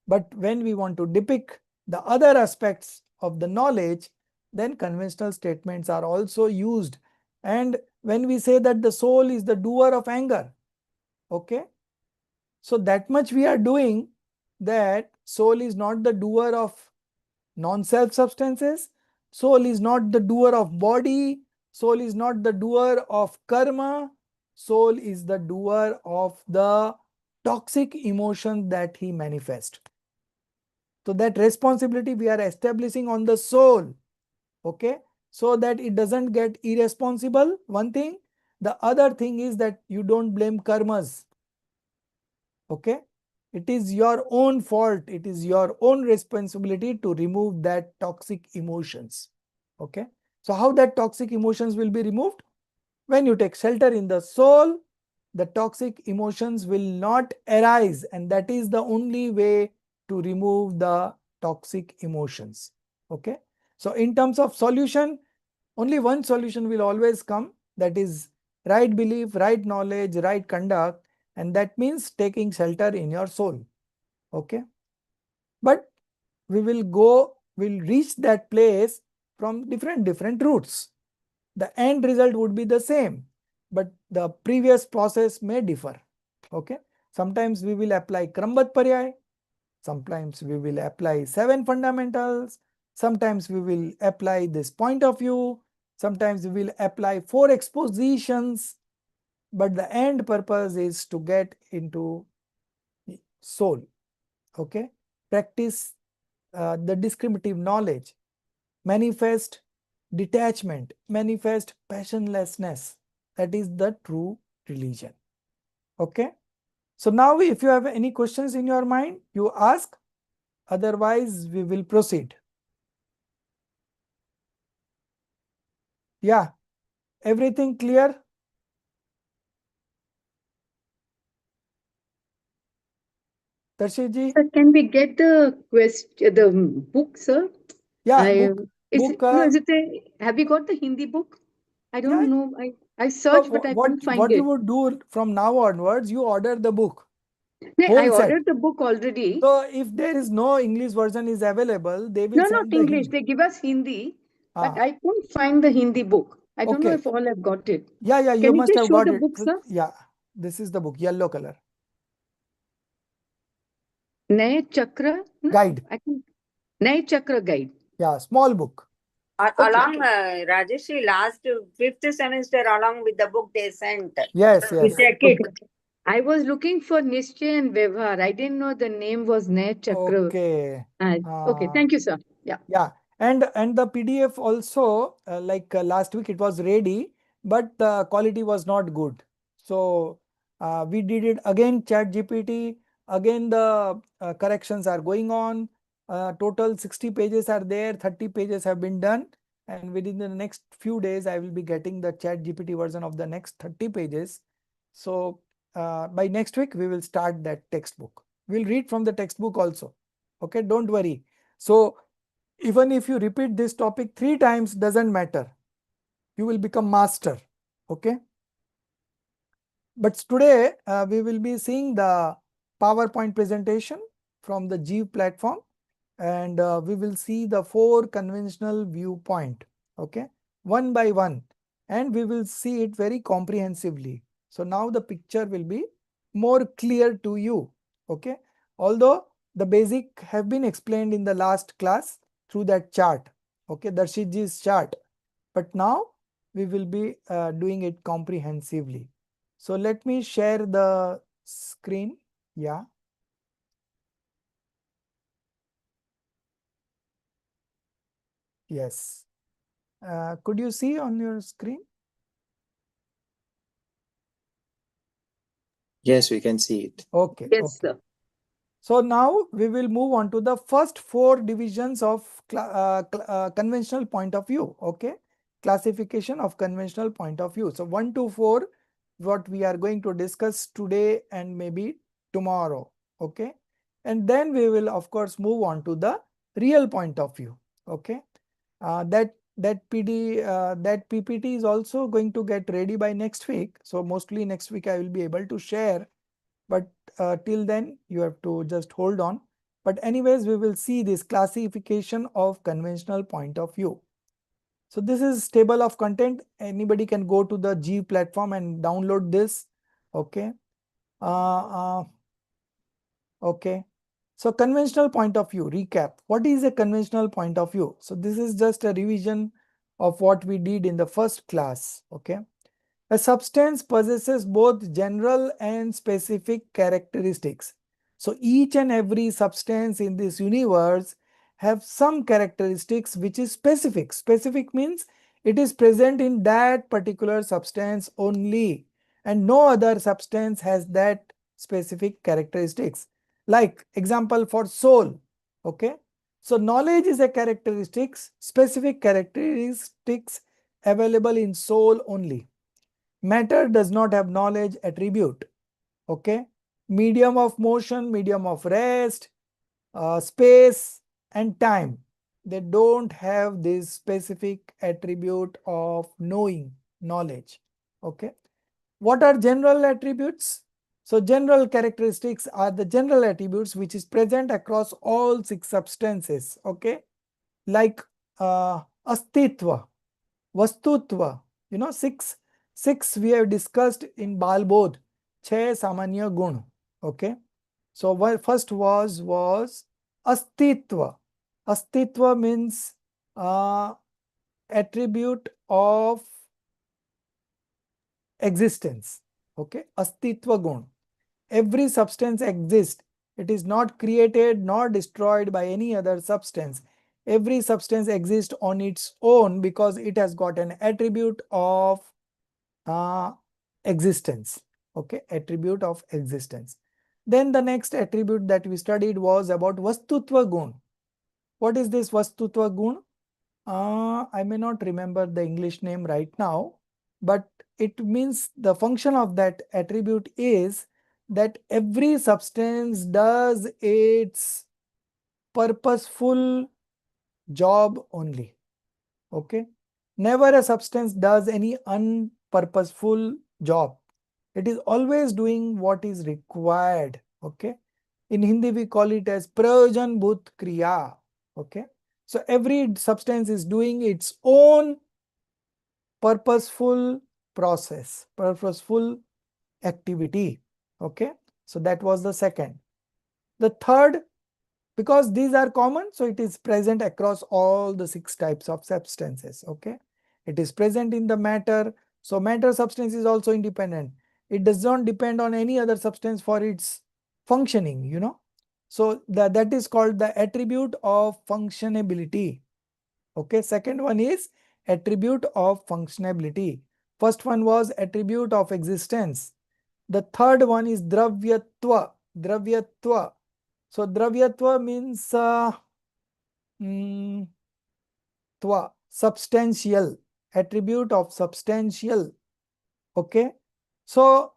But when we want to depict the other aspects of the knowledge, then conventional statements are also used. And when we say that the soul is the doer of anger, okay, so that much we are doing, that soul is not the doer of non-self substances, soul is not the doer of body, soul is not the doer of karma, soul is the doer of the toxic emotion that he manifests. So that responsibility we are establishing on the soul, okay, so that it doesn't get irresponsible, one thing. The other thing is that you don't blame karmas, okay. It is your own fault, it is your own responsibility to remove that toxic emotions, okay. So how that toxic emotions will be removed? When you take shelter in the soul, the toxic emotions will not arise, and that is the only way to remove the toxic emotions. Okay. So in terms of solution, only one solution will always come, that is right belief, right knowledge, right conduct, and that means taking shelter in your soul. Okay. But we'll reach that place from different routes. The end result would be the same, but the previous process may differ. Okay. Sometimes we will apply Krambat Paryay, sometimes we will apply 7 fundamentals, sometimes we will apply this point of view, sometimes we will apply 4 expositions, but the end purpose is to get into soul. Okay. Practice the discriminative knowledge, manifest detachment, manifest passionlessness. That is the true religion. Okay. So now if you have any questions in your mind, you ask. Otherwise, we will proceed. Yeah. Everything clear? Darshit ji? Sir, can we get the the book, sir? Yeah, I book. is Book. it, no, is it a, have you got the Hindi book? I Yeah. don't know. I So searched, but I couldn't find what you it. would do from now onwards, you order the book, No, I whole set. ordered the book already. So if there is no English version is available, they will No, not send the English. Hindi. They give us Hindi, but Ah, I couldn't find the Hindi book. I don't know okay. if all have got it. Yeah, you Can you must just have show got the it. book, sir? Yeah, this is the book, yellow color. Naya Chakra? No, Guide. I think Naya Chakra guide. Yeah, small book. Along, Rajeshri, last fifth semester, along with the book they sent. Yes, It's yes. a kit. Okay. I was looking for Nischay and Vyavhar. I didn't know the name was Naya Chakra. Okay. Okay, thank you, sir. Yeah. Yeah, and the PDF also, like last week it was ready, but the quality was not good. So we did it again, Chat GPT. Again, the corrections are going on. Total 60 pages are there, 30 pages have been done, and within the next few days, I will be getting the Chat GPT version of the next 30 pages. So by next week, we will start that textbook. We'll read from the textbook also. Okay, don't worry. So even if you repeat this topic 3 times, doesn't matter. You will become master. Okay. But today we will be seeing the PowerPoint presentation from the Jeev platform, and we will see the 4 conventional viewpoint. Okay, one by one, and we will see it very comprehensively. So now the picture will be more clear to you. Okay, although the basic have been explained in the last class through that chart. Okay, Darshitji's chart, but now we will be doing it comprehensively. So let me share the screen. Yeah. Yes. Could you see on your screen? Yes, we can see it. Okay. Yes, Okay. sir. So now we will move on to the first 4 divisions of conventional point of view. Okay. Classification of conventional point of view. So 1 to 4, what we are going to discuss today and maybe tomorrow. Okay. And then we will of course move on to the real point of view. Okay. That PPT is also going to get ready by next week. So mostly next week I will be able to share, but till then you have to just hold on. But anyways, we will see this classification of conventional point of view. So this is table of content. Anybody can go to the G platform and download this. Okay. Okay. So conventional point of view, recap. What is a conventional point of view? So this is just a revision of what we did in the first class. Okay. A substance possesses both general and specific characteristics. So each and every substance in this universe have some characteristics which is specific. Specific means it is present in that particular substance only, and no other substance has that specific characteristics. Like example for soul. Okay. So knowledge is a characteristics, specific characteristics available in soul only. Matter does not have knowledge attribute. Okay. Medium of motion, medium of rest, space and time, they don't have this specific attribute of knowing, knowledge. Okay. What are general attributes? So general characteristics are the general attributes which is present across all 6 substances. Okay. Like astitva, vastutva, six we have discussed in Balbodh, 6 samanya gun. Okay. So first was astitva. Astitva means attribute of existence. Okay. Astitva gun. Every substance exists. It is not created nor destroyed by any other substance. Every substance exists on its own because it has got an attribute of existence. Okay, attribute of existence. Then the next attribute that we studied was about Vastutva Gun. What is this Vastutva Gun? I may not remember the English name right now, but it means the function of that attribute is that every substance does its purposeful job only. Okay. Never a substance does any unpurposeful job. It is always doing what is required. Okay. In Hindi, we call it as Prayojan Bhut Kriya. Okay. So every substance is doing its own purposeful process, purposeful activity. Okay. So that was the second. The third, because these are common, so it is present across all the 6 types of substances. Okay, it is present in the matter. So matter substance is also independent. It does not depend on any other substance for its functioning, you know. So that is called the attribute of functionability. Okay, second one is attribute of functionability. First one was attribute of existence. The third one is dravyatva. Dravyatva. So dravyatva means tva, substantial, attribute of substantial. Okay. So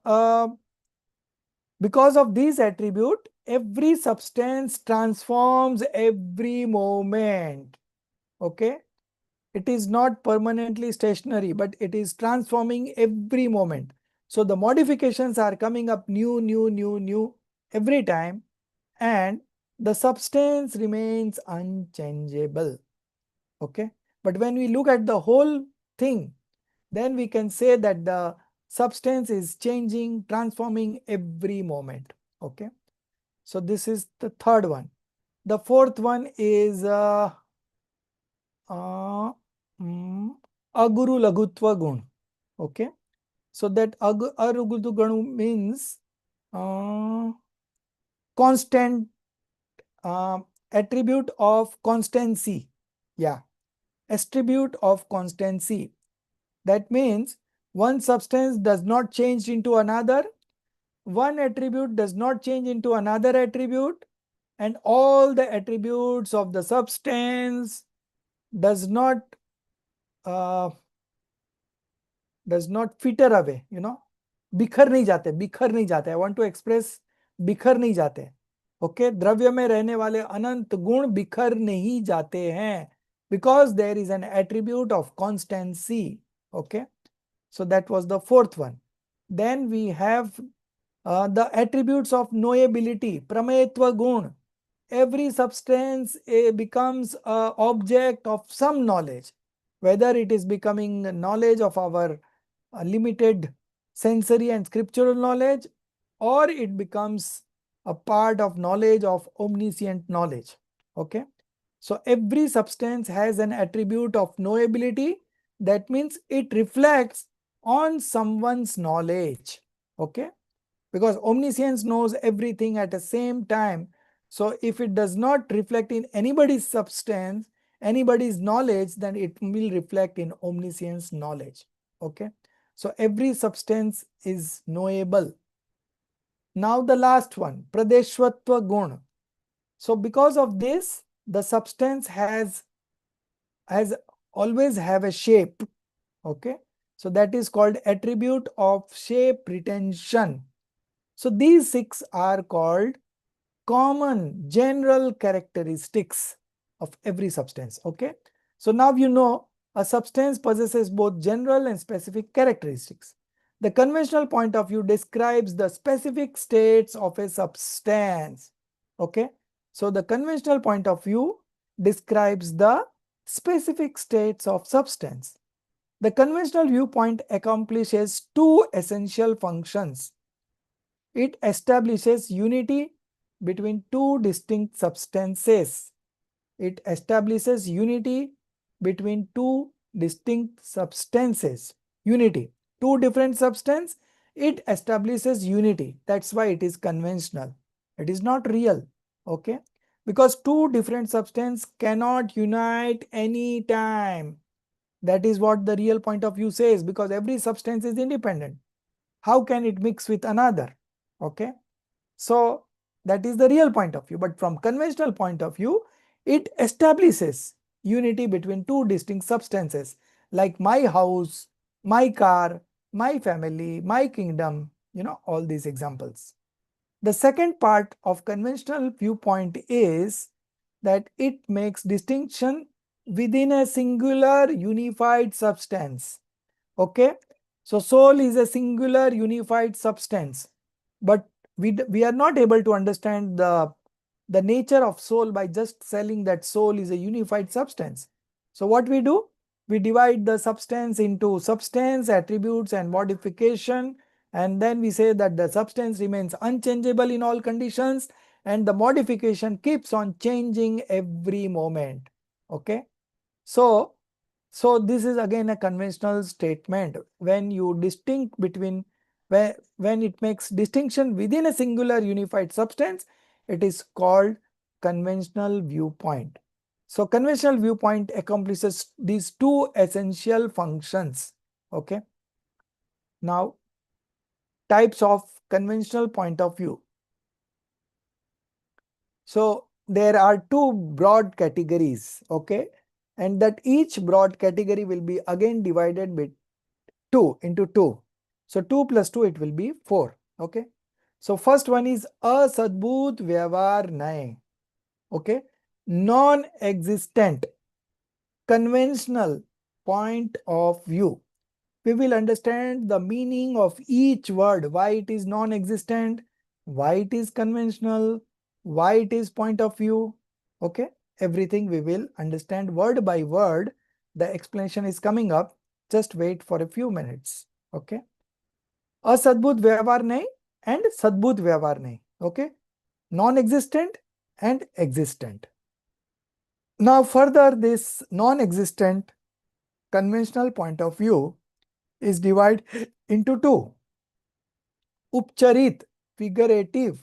because of this attribute, every substance transforms every moment. Okay. It is not permanently stationary, but it is transforming every moment. So the modifications are coming up new every time, and the substance remains unchangeable. Okay. But when we look at the whole thing, then we can say that the substance is changing, transforming every moment. Okay. So this is the third one. The fourth one is aguru lagutva gun. Okay. So that aguru gun means constant, attribute of constancy. Yeah. Attribute of constancy. That means one substance does not change into another, one attribute does not change into another attribute, and all the attributes of the substance does not filter away, you know. बिखर नहीं जाते. I want to express बिखर नहीं जाते. Okay, द्रव्य में रहने वाले अनंत गुण बिखर नहीं जाते हैं, because there is an attribute of constancy. Okay, so that was the fourth one. Then we have the attributes of knowability, prametva gun. Every substance becomes an object of some knowledge, whether it is becoming knowledge of our limited sensory and scriptural knowledge, or it becomes a part of knowledge of omniscient knowledge. Okay, so every substance has an attribute of knowability. That means it reflects on someone's knowledge. Okay, because omniscience knows everything at the same time. So if it does not reflect in anybody's substance, anybody's knowledge, then it will reflect in omniscience knowledge. Okay, so every substance is knowable. Now the last one, pradeshvatva gun. So because of this, the substance has always have a shape. Okay, so that is called attribute of shape retention. So these 6 are called common general characteristics of every substance. Okay, so now you know a substance possesses both general and specific characteristics. The conventional point of view describes the specific states of a substance. Okay, so the conventional point of view describes the specific states of substance. The conventional viewpoint accomplishes 2 essential functions. It establishes unity between 2 distinct substances. It establishes unity between 2 distinct substances. Unity. 2 different substances, it establishes unity. That's why it is conventional. It is not real. Okay, because 2 different substances cannot unite any time. That is what the real point of view says, because every substance is independent. How can it mix with another? Okay, so that is the real point of view. But from conventional point of view, it establishes unity between 2 distinct substances, like my house, my car, my family, my kingdom, you know, all these examples. The second part of conventional viewpoint is that it makes distinction within a singular unified substance. Okay, so soul is a singular unified substance, but we are not able to understand the nature of soul by just telling that soul is a unified substance. So what we do? We divide the substance into substance, attributes, and modification, and then we say that the substance remains unchangeable in all conditions, and the modification keeps on changing every moment. Okay, so this is again a conventional statement. When you distinct between, when it makes distinction within a singular unified substance, it is called conventional viewpoint. So conventional viewpoint accomplishes these two essential functions. Okay, now types of conventional point of view. So there are two broad categories, okay, and that each broad category will be again divided by 2 into 2. So 2 plus 2, it will be 4. Okay. So first one is asadbhut vyavhar nahe. Okay. Non-existent conventional point of view. We will understand the meaning of each word, why it is non-existent, why it is conventional, why it is point of view. Okay. Everything we will understand word by word. The explanation is coming up. Just wait for a few minutes. Okay. Asadbhut vyavhar nahi and sadbhut vyavhar nahi. Okay. Non-existent and existent. Now further, this non-existent conventional point of view is divided into two. Upcharit, figurative.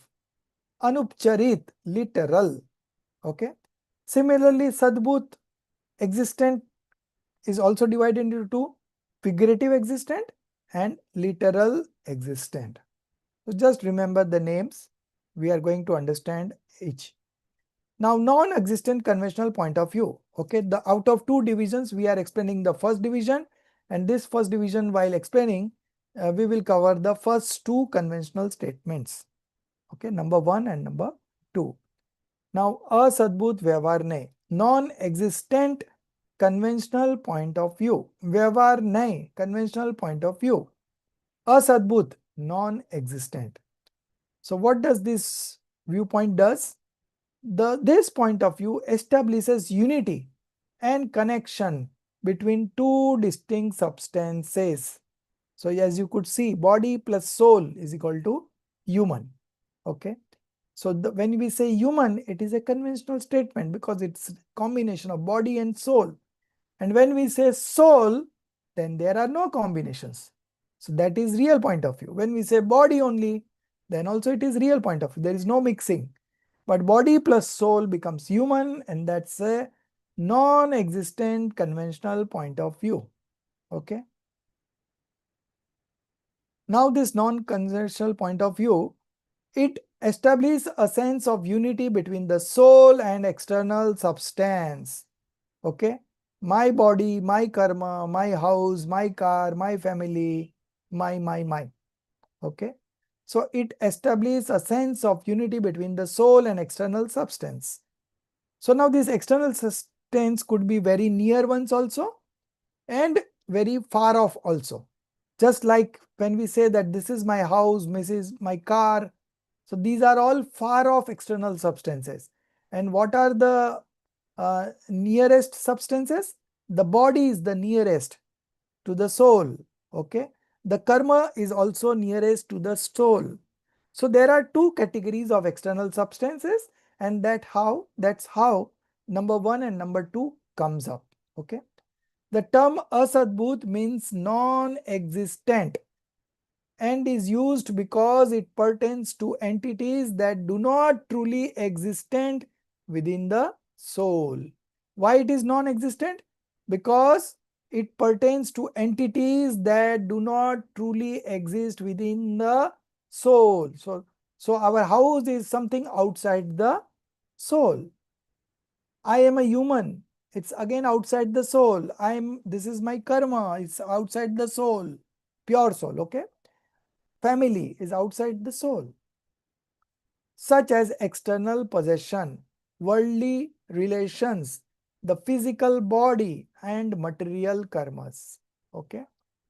Anupcharit, literal. Okay. Similarly, sadbhut, existent, is also divided into two. Figurative existent and literal existent. So just remember the names. We are going to understand each. Now, non-existent conventional point of view. Okay, the out of two divisions, we are explaining the first division, and this first division, while explaining, we will cover the first two conventional statements. Okay, number 1 and number 2. Now, asadbhut vyavhar nahi, non-existent conventional point of view. Vyavhar nahi, conventional point of view. Asadbhut, non-existent. So what does this viewpoint does? This point of view establishes unity and connection between two distinct substances. So as you could see, body plus soul is equal to human. Okay. So when we say human, it is a conventional statement because it's a combination of body and soul. And when we say soul, then there are no combinations. So that is real point of view. When we say body only, then also it is real point of view. There is no mixing. But body plus soul becomes human, and that's a non-existent conventional point of view. Okay. Now this non-conventional point of view, it establishes a sense of unity between the soul and external substance. Okay. My body, my karma, my house, my car, my family, my. Okay. So it establishes a sense of unity between the soul and external substance. So now this external substance could be very near ones also and very far off also. Just like when we say that this is my house, this is my car. So these are all far off external substances. And what are the nearest substances? The body is the nearest to the soul. Okay. The karma is also nearest to the soul. So there are two categories of external substances, and that's how number 1 and number 2 comes up. Okay. The term asadbhut means non-existent and is used because it pertains to entities that do not truly existent within the soul. Why it is non-existent? Because it pertains to entities that do not truly exist within the soul. So our house is something outside the soul. I am a human. It's again outside the soul. This is my karma. It's outside the soul. Pure soul. Okay. Family is outside the soul. Such as external possession, worldly relations, the physical body, and material karmas. Okay.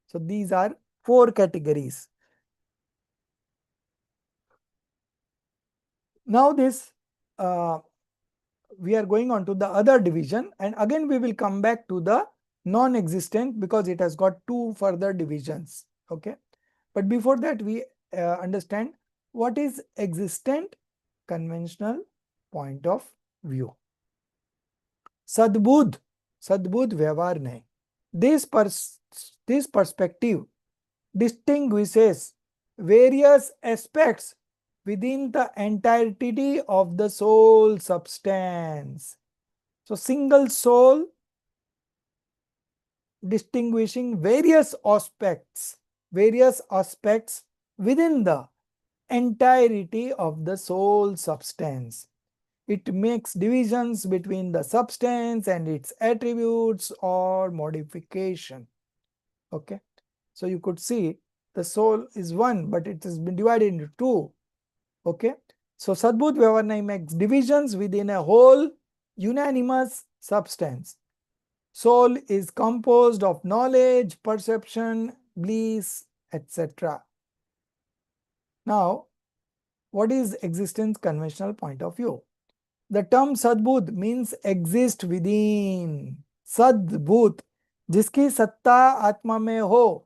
So these are 4 categories. Now this we are going on to the other division, and again we will come back to the non-existent because it has got 2 further divisions. Okay. But before that, we understand what is existent conventional point of view. Sadbudh Vyavhar nahi. This perspective distinguishes various aspects within the entirety of the soul substance. So, single soul distinguishing various aspects within the entirety of the soul substance. It makes divisions between the substance and its attributes or modification. Okay. So you could see the soul is one, but it has been divided into two. Okay. So Sadbudh Vyavarnai makes divisions within a whole unanimous substance. Soul is composed of knowledge, perception, bliss, etc. Now, what is existence conventional point of view? The term Sadbudh means exist within. Sadbudh, जिसकी सत्ता आत्मा में हो,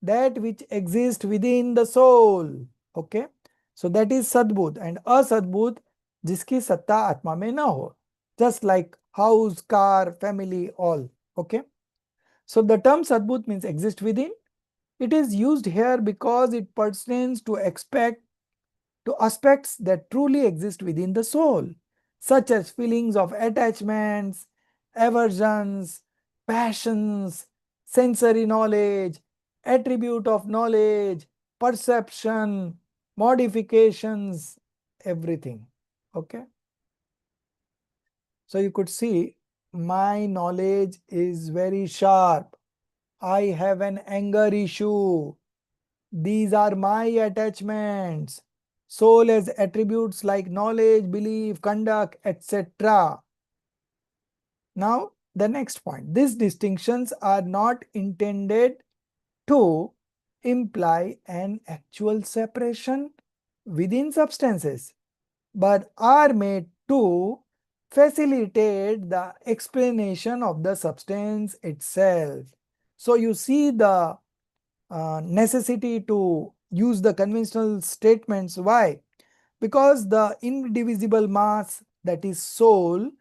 that which exists within the soul. Okay, so that is Sadbudh. And Asadbudh, जिसकी सत्ता आत्मा में ना हो, just like house, car, family, all. Okay, so the term Sadbudh means exist within. It is used here because it pertains to aspects that truly exist within the soul, such as feelings of attachments, aversions, passions, sensory knowledge, attribute of knowledge, perception, modifications, everything. Okay. So you could see my knowledge is very sharp. I have an anger issue. These are my attachments. Soul has attributes like knowledge, belief, conduct, etc. Now, the next point. These distinctions are not intended to imply an actual separation within substances, but are made to facilitate the explanation of the substance itself. So, you see the necessity to use the conventional statements. Why? Because the indivisible mass, that is soul,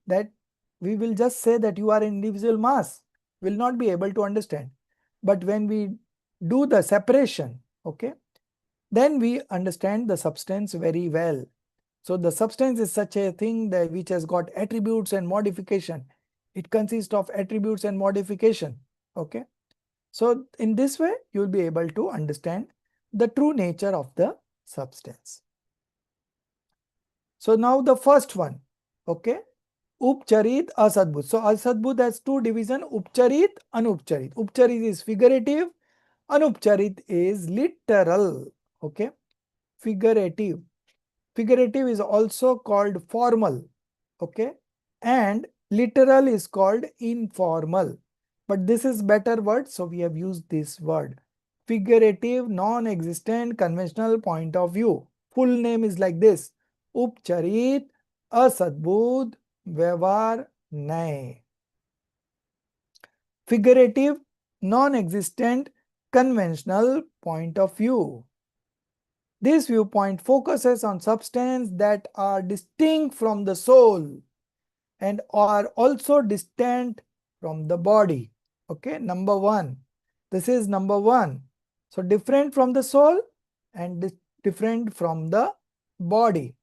that we will just say that you are an indivisible mass, will not be able to understand. But when we do the separation, okay, then we understand the substance very well. So the substance is such a thing that which has got attributes and modification. It consists of attributes and modification. Okay. So in this way, you will be able to understand the true nature of the substance. So now the first one, okay, Upcharit, Asadbudh. So Asadbudh has two divisions, Upcharit, Anupcharit. Upcharit is figurative, Anupcharit is literal, okay, figurative. Figurative is also called formal, okay, and literal is called informal. But this is better word, so we have used this word. Figurative, non-existent, conventional point of view. Full name is like this: Upcharit, Asadbudh, Vyavhar, Nay. Figurative, non-existent, conventional point of view. This viewpoint focuses on substances that are distinct from the soul and are also distant from the body. Okay, number one. This is number one. So different from the soul and different from the body,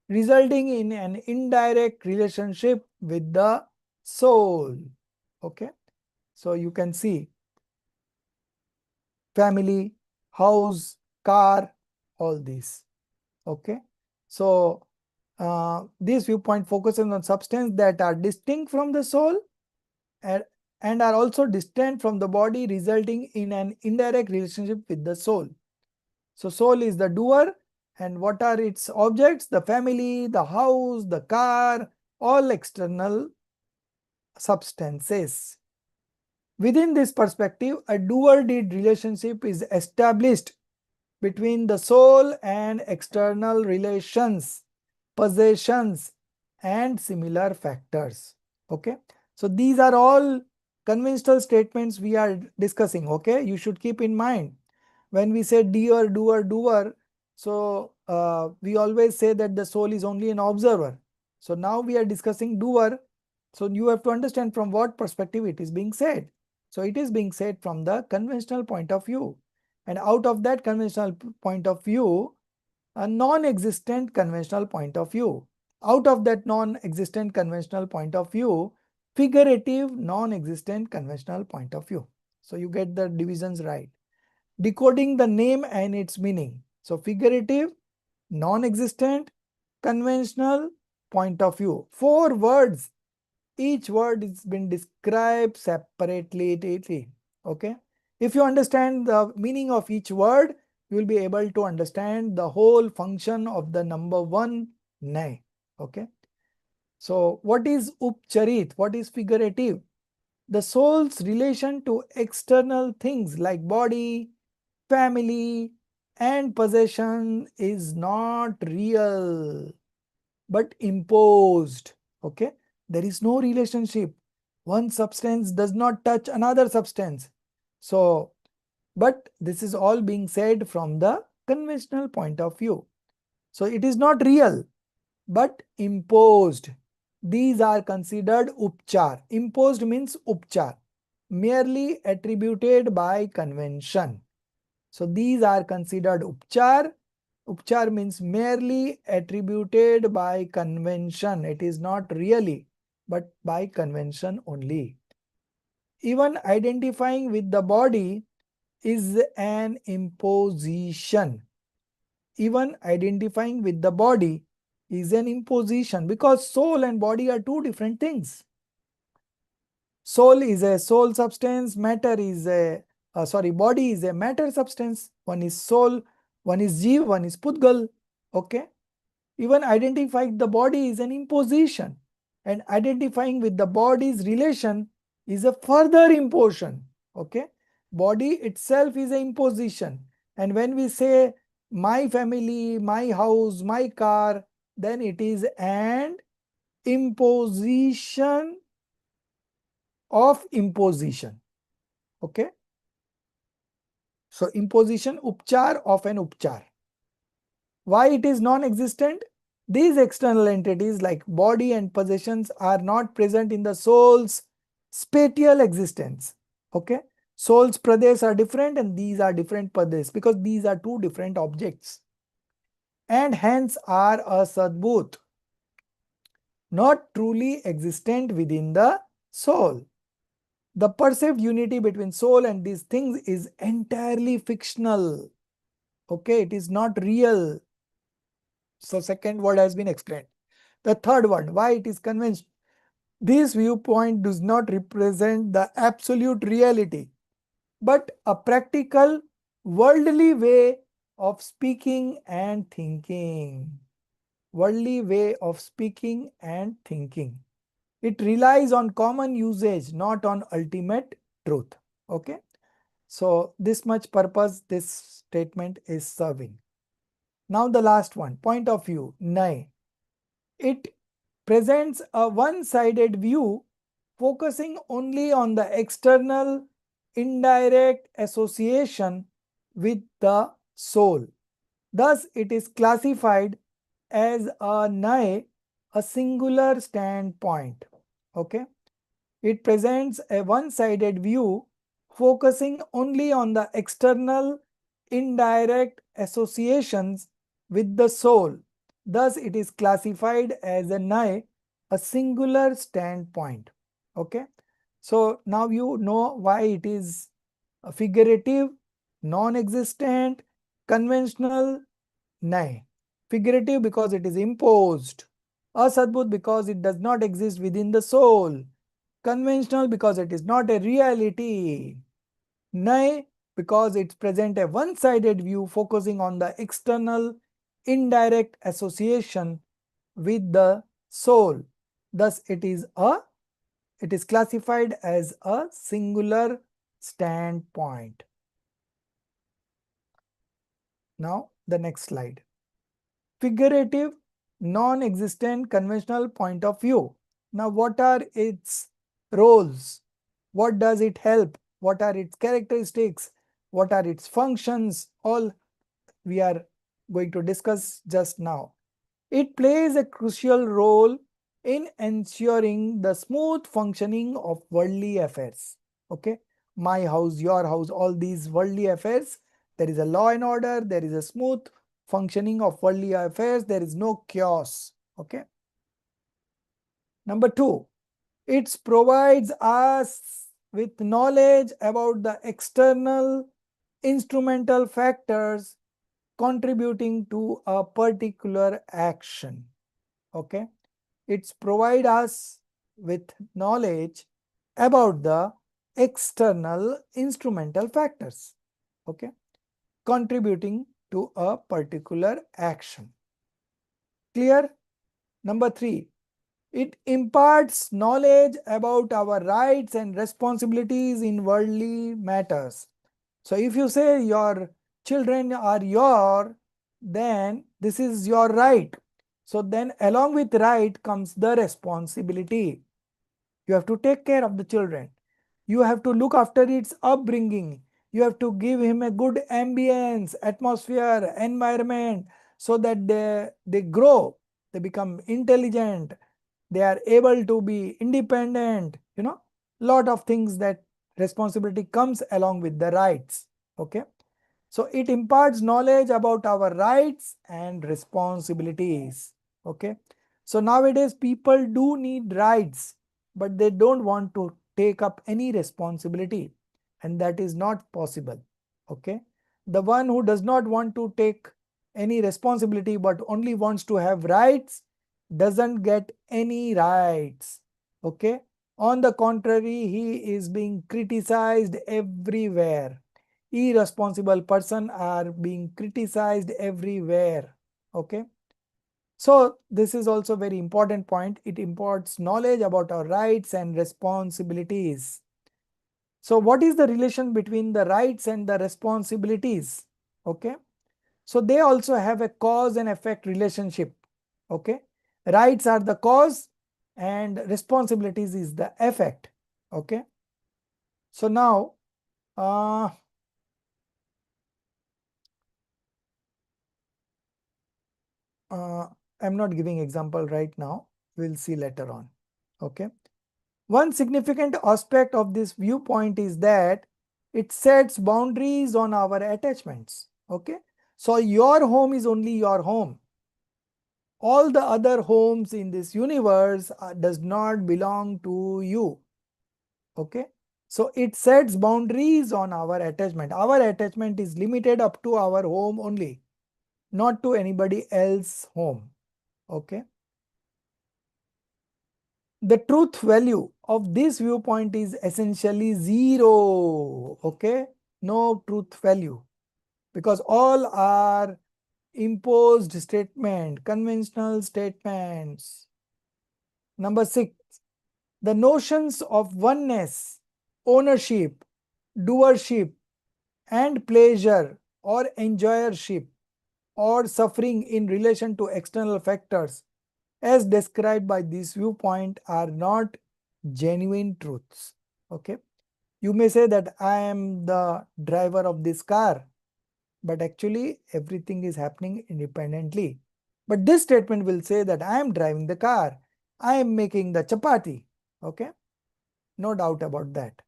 resulting in an indirect relationship with the soul. Okay, so you can see family, house, car, all these. Okay, so this viewpoint focuses on substances that are distinct from the soul and are also distant from the body, resulting in an indirect relationship with the soul. So soul is the doer, and what are its objects? The family, the house, the car, all external substances. Within this perspective, a doer-deed relationship is established between the soul and external relations, possessions, and similar factors. Okay, so these are all conventional statements we are discussing. Okay, you should keep in mind when we say doer, doer, doer. So we always say that the soul is only an observer. So now we are discussing doer. So you have to understand from what perspective it is being said. So it is being said from the conventional point of view. And out of that conventional point of view, a non-existent conventional point of view. Out of that non-existent conventional point of view, figurative non-existent conventional point of view. So you get the divisions right. Decoding the name and its meaning. So figurative, non-existent, conventional point of view. 4 words. Each word is been described separately. Okay. If you understand the meaning of each word, you will be able to understand the whole function of the number 1 nay. Okay. So what is upcharit? What is figurative? The soul's relation to external things like body, family, and possession is not real but imposed. Okay, there is no relationship. One substance does not touch another substance. So, but this is all being said from the conventional point of view. So it is not real but imposed. These are considered upchar. Imposed means upchar, merely attributed by convention. So these are considered upchar. Upchar means merely attributed by convention. It is not really, but by convention only. Even identifying with the body is an imposition. Even identifying with the body is an imposition because soul and body are two different things. Soul is a soul substance, matter is a body is a matter substance. One is soul, one is jeev, one is pudgal. Okay. Even identifying the body is an imposition, and identifying with the body's relation is a further imposition. Okay. Body itself is an imposition, and when we say my family, my house, my car, then it is an imposition of imposition. Okay. So imposition, upchar of an upchar. Why it is non-existent? These external entities like body and possessions are not present in the soul's spatial existence. Okay. Soul's pradesh are different and these are different pradesh because these are two different objects. And hence are a sadbhut, not truly existent within the soul. The perceived unity between soul and these things is entirely fictional. Okay, it is not real. So second word has been explained. The third one, why it is conventional. This viewpoint does not represent the absolute reality, but a practical, worldly way of speaking and thinking. Worldly way of speaking and thinking. It relies on common usage, not on ultimate truth. Okay. So this much purpose this statement is serving. Now the last one, point of view, nay. It presents a one-sided view focusing only on the external indirect association with the soul. Thus it is classified as a nay, a singular standpoint. Okay. It presents a one-sided view focusing only on the external indirect associations with the soul. Thus, it is classified as a nay, a singular standpoint. Okay. So now you know why it is figurative, non-existent, conventional, nay. Figurative because it is imposed. Asadbhut because it does not exist within the soul. Conventional because it is not a reality. Nay because it presents a one-sided view focusing on the external indirect association with the soul. Thus it is classified as a singular standpoint. Now the next slide. Figurative, non-existent, conventional point of view. Now what are its roles? What does it help? What are its characteristics? What are its functions? All we are going to discuss just now. It plays a crucial role in ensuring the smooth functioning of worldly affairs. Okay, my house, your house, all these worldly affairs, there is a law and order, there is a smooth functioning of worldly affairs, there is no chaos. Okay. Number two, it provides us with knowledge about the external instrumental factors contributing to a particular action. Okay, it's provide us with knowledge about the external instrumental factors, okay, contributing to a particular action. Clear? Number three, it imparts knowledge about our rights and responsibilities in worldly matters. So if you say your children are your, then this is your right. So then along with right comes the responsibility. You have to take care of the children. You have to look after its upbringing. You have to give him a good ambience, atmosphere, environment, so that they grow, they become intelligent, they are able to be independent, lot of things that responsibility comes along with the rights. Okay. So it imparts knowledge about our rights and responsibilities. Okay. So nowadays people do need rights, but they don't want to take up any responsibility, and that is not possible. Okay. The one who does not want to take any responsibility but only wants to have rights doesn't get any rights. Okay. On the contrary, he is being criticized everywhere. Irresponsible person are being criticized everywhere. Okay. So this is also very important point. It imparts knowledge about our rights and responsibilities. So what is the relation between the rights and the responsibilities? Okay. So they also have a cause and effect relationship. Okay. Rights are the cause and responsibilities is the effect. Okay. So now I'm not giving example right now. We'll see later on. Okay. One significant aspect of this viewpoint is that it sets boundaries on our attachments. Okay. So your home is only your home. All the other homes in this universe does not belong to you. Okay. So it sets boundaries on our attachment. Our attachment is limited up to our home only, not to anybody else's home. Okay. The truth value of this viewpoint is essentially zero. Okay. No truth value, because all are imposed statement, conventional statements. Number 6, the notions of oneness, ownership, doership, and pleasure or enjoyership or suffering in relation to external factors as described by this viewpoint are not genuine truths. Okay. You may say that I am the driver of this car, but actually everything is happening independently. But this statement will say that I am driving the car, I am making the chapati. Okay. No doubt about that.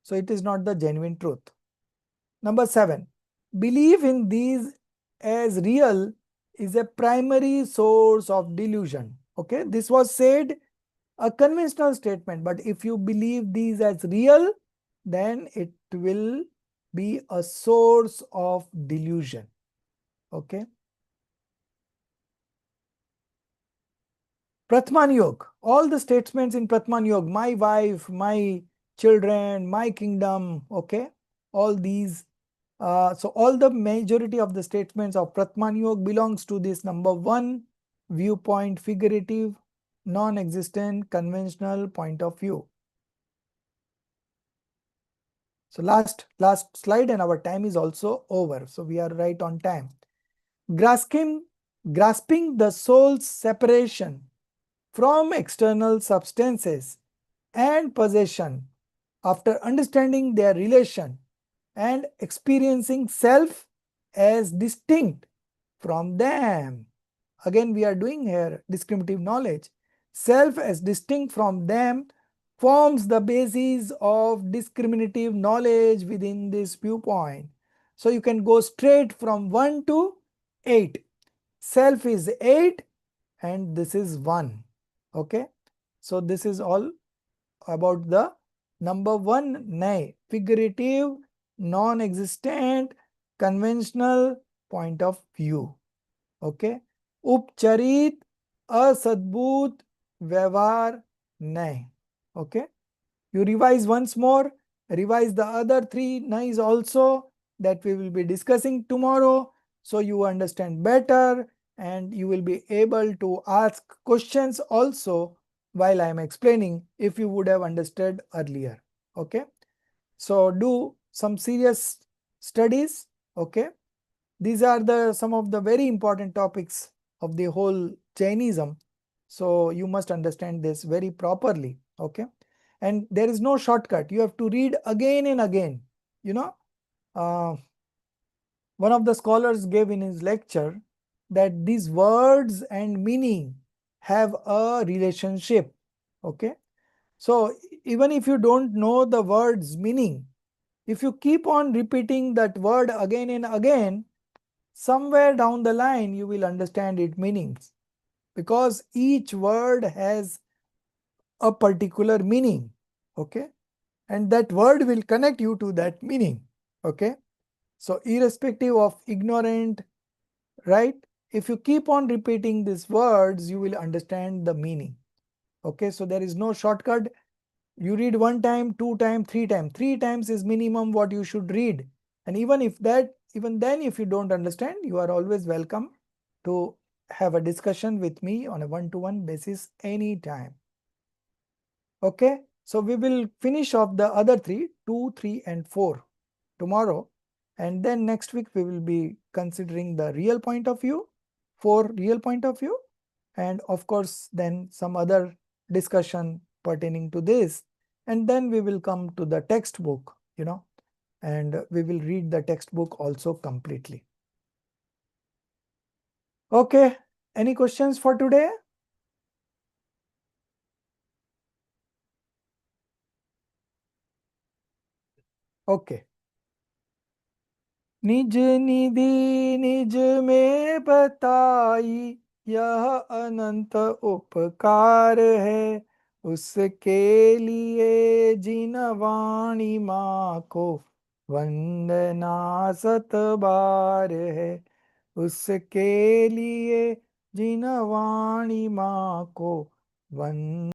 So it is not the genuine truth. Number 7, belief in these as real is a primary source of delusion. Okay, this was said a conventional statement, but if you believe these as real, then it will be a source of delusion. Okay. Pratman Yog, all the statements in Pratman Yog, my wife, my children, my kingdom, okay, all these. So all the majority of the statements of Pratman Yog belongs to this number 1 viewpoint, figurative, non-existent, conventional point of view. So last slide and our time is also over. So we are right on time. Grasping the soul's separation from external substances and possession after understanding their relation and experiencing self as distinct from them. Again, we are doing here discriminative knowledge. Self as distinct from them forms the basis of discriminative knowledge within this viewpoint. So you can go straight from 1 to 8. Self is 8 and this is 1. Okay. So this is all about the number 1 nay, figurative, non-existent, conventional point of view. Okay. उपचरित, असद्भुत, व्यवहार नहीं. Okay. You revise once more, revise the other 3 nays also that we will be discussing tomorrow, so you understand better and you will be able to ask questions also while I am explaining if you would have understood earlier. Okay. So do some serious studies. Okay. These are some of the very important topics of the whole Jainism. So you must understand this very properly. Okay. And there is no shortcut. You have to read again and again. You know, one of the scholars gave in his lecture that these words and meaning have a relationship. Okay. So even if you don't know the word's meaning, if you keep on repeating that word again and again, somewhere down the line you will understand its meanings, because each word has a particular meaning. Okay. And that word will connect you to that meaning. Okay. So irrespective of ignorant, right? If you keep on repeating these words, you will understand the meaning. Okay. So there is no shortcut. You read 1 time, 2 time, 3 time. 3 times is minimum what you should read. And even then if you don't understand, you are always welcome to have a discussion with me on a one-to-one basis anytime. Okay. So we will finish off the other 3, 2, 3 and 4 tomorrow. And then next week we will be considering the real point of view, 4 real point of view. And of course, then some other discussion pertaining to this. And then we will come to the textbook, and we will read the textbook also completely. Okay. Any questions for today? Okay. निज निधि निज में बताई, यह अनंत उपकार है, उसके लिए जिन वाणी माँ को वंदना 7 बार है, उसके लिए जिन वाणी माँ को वंदना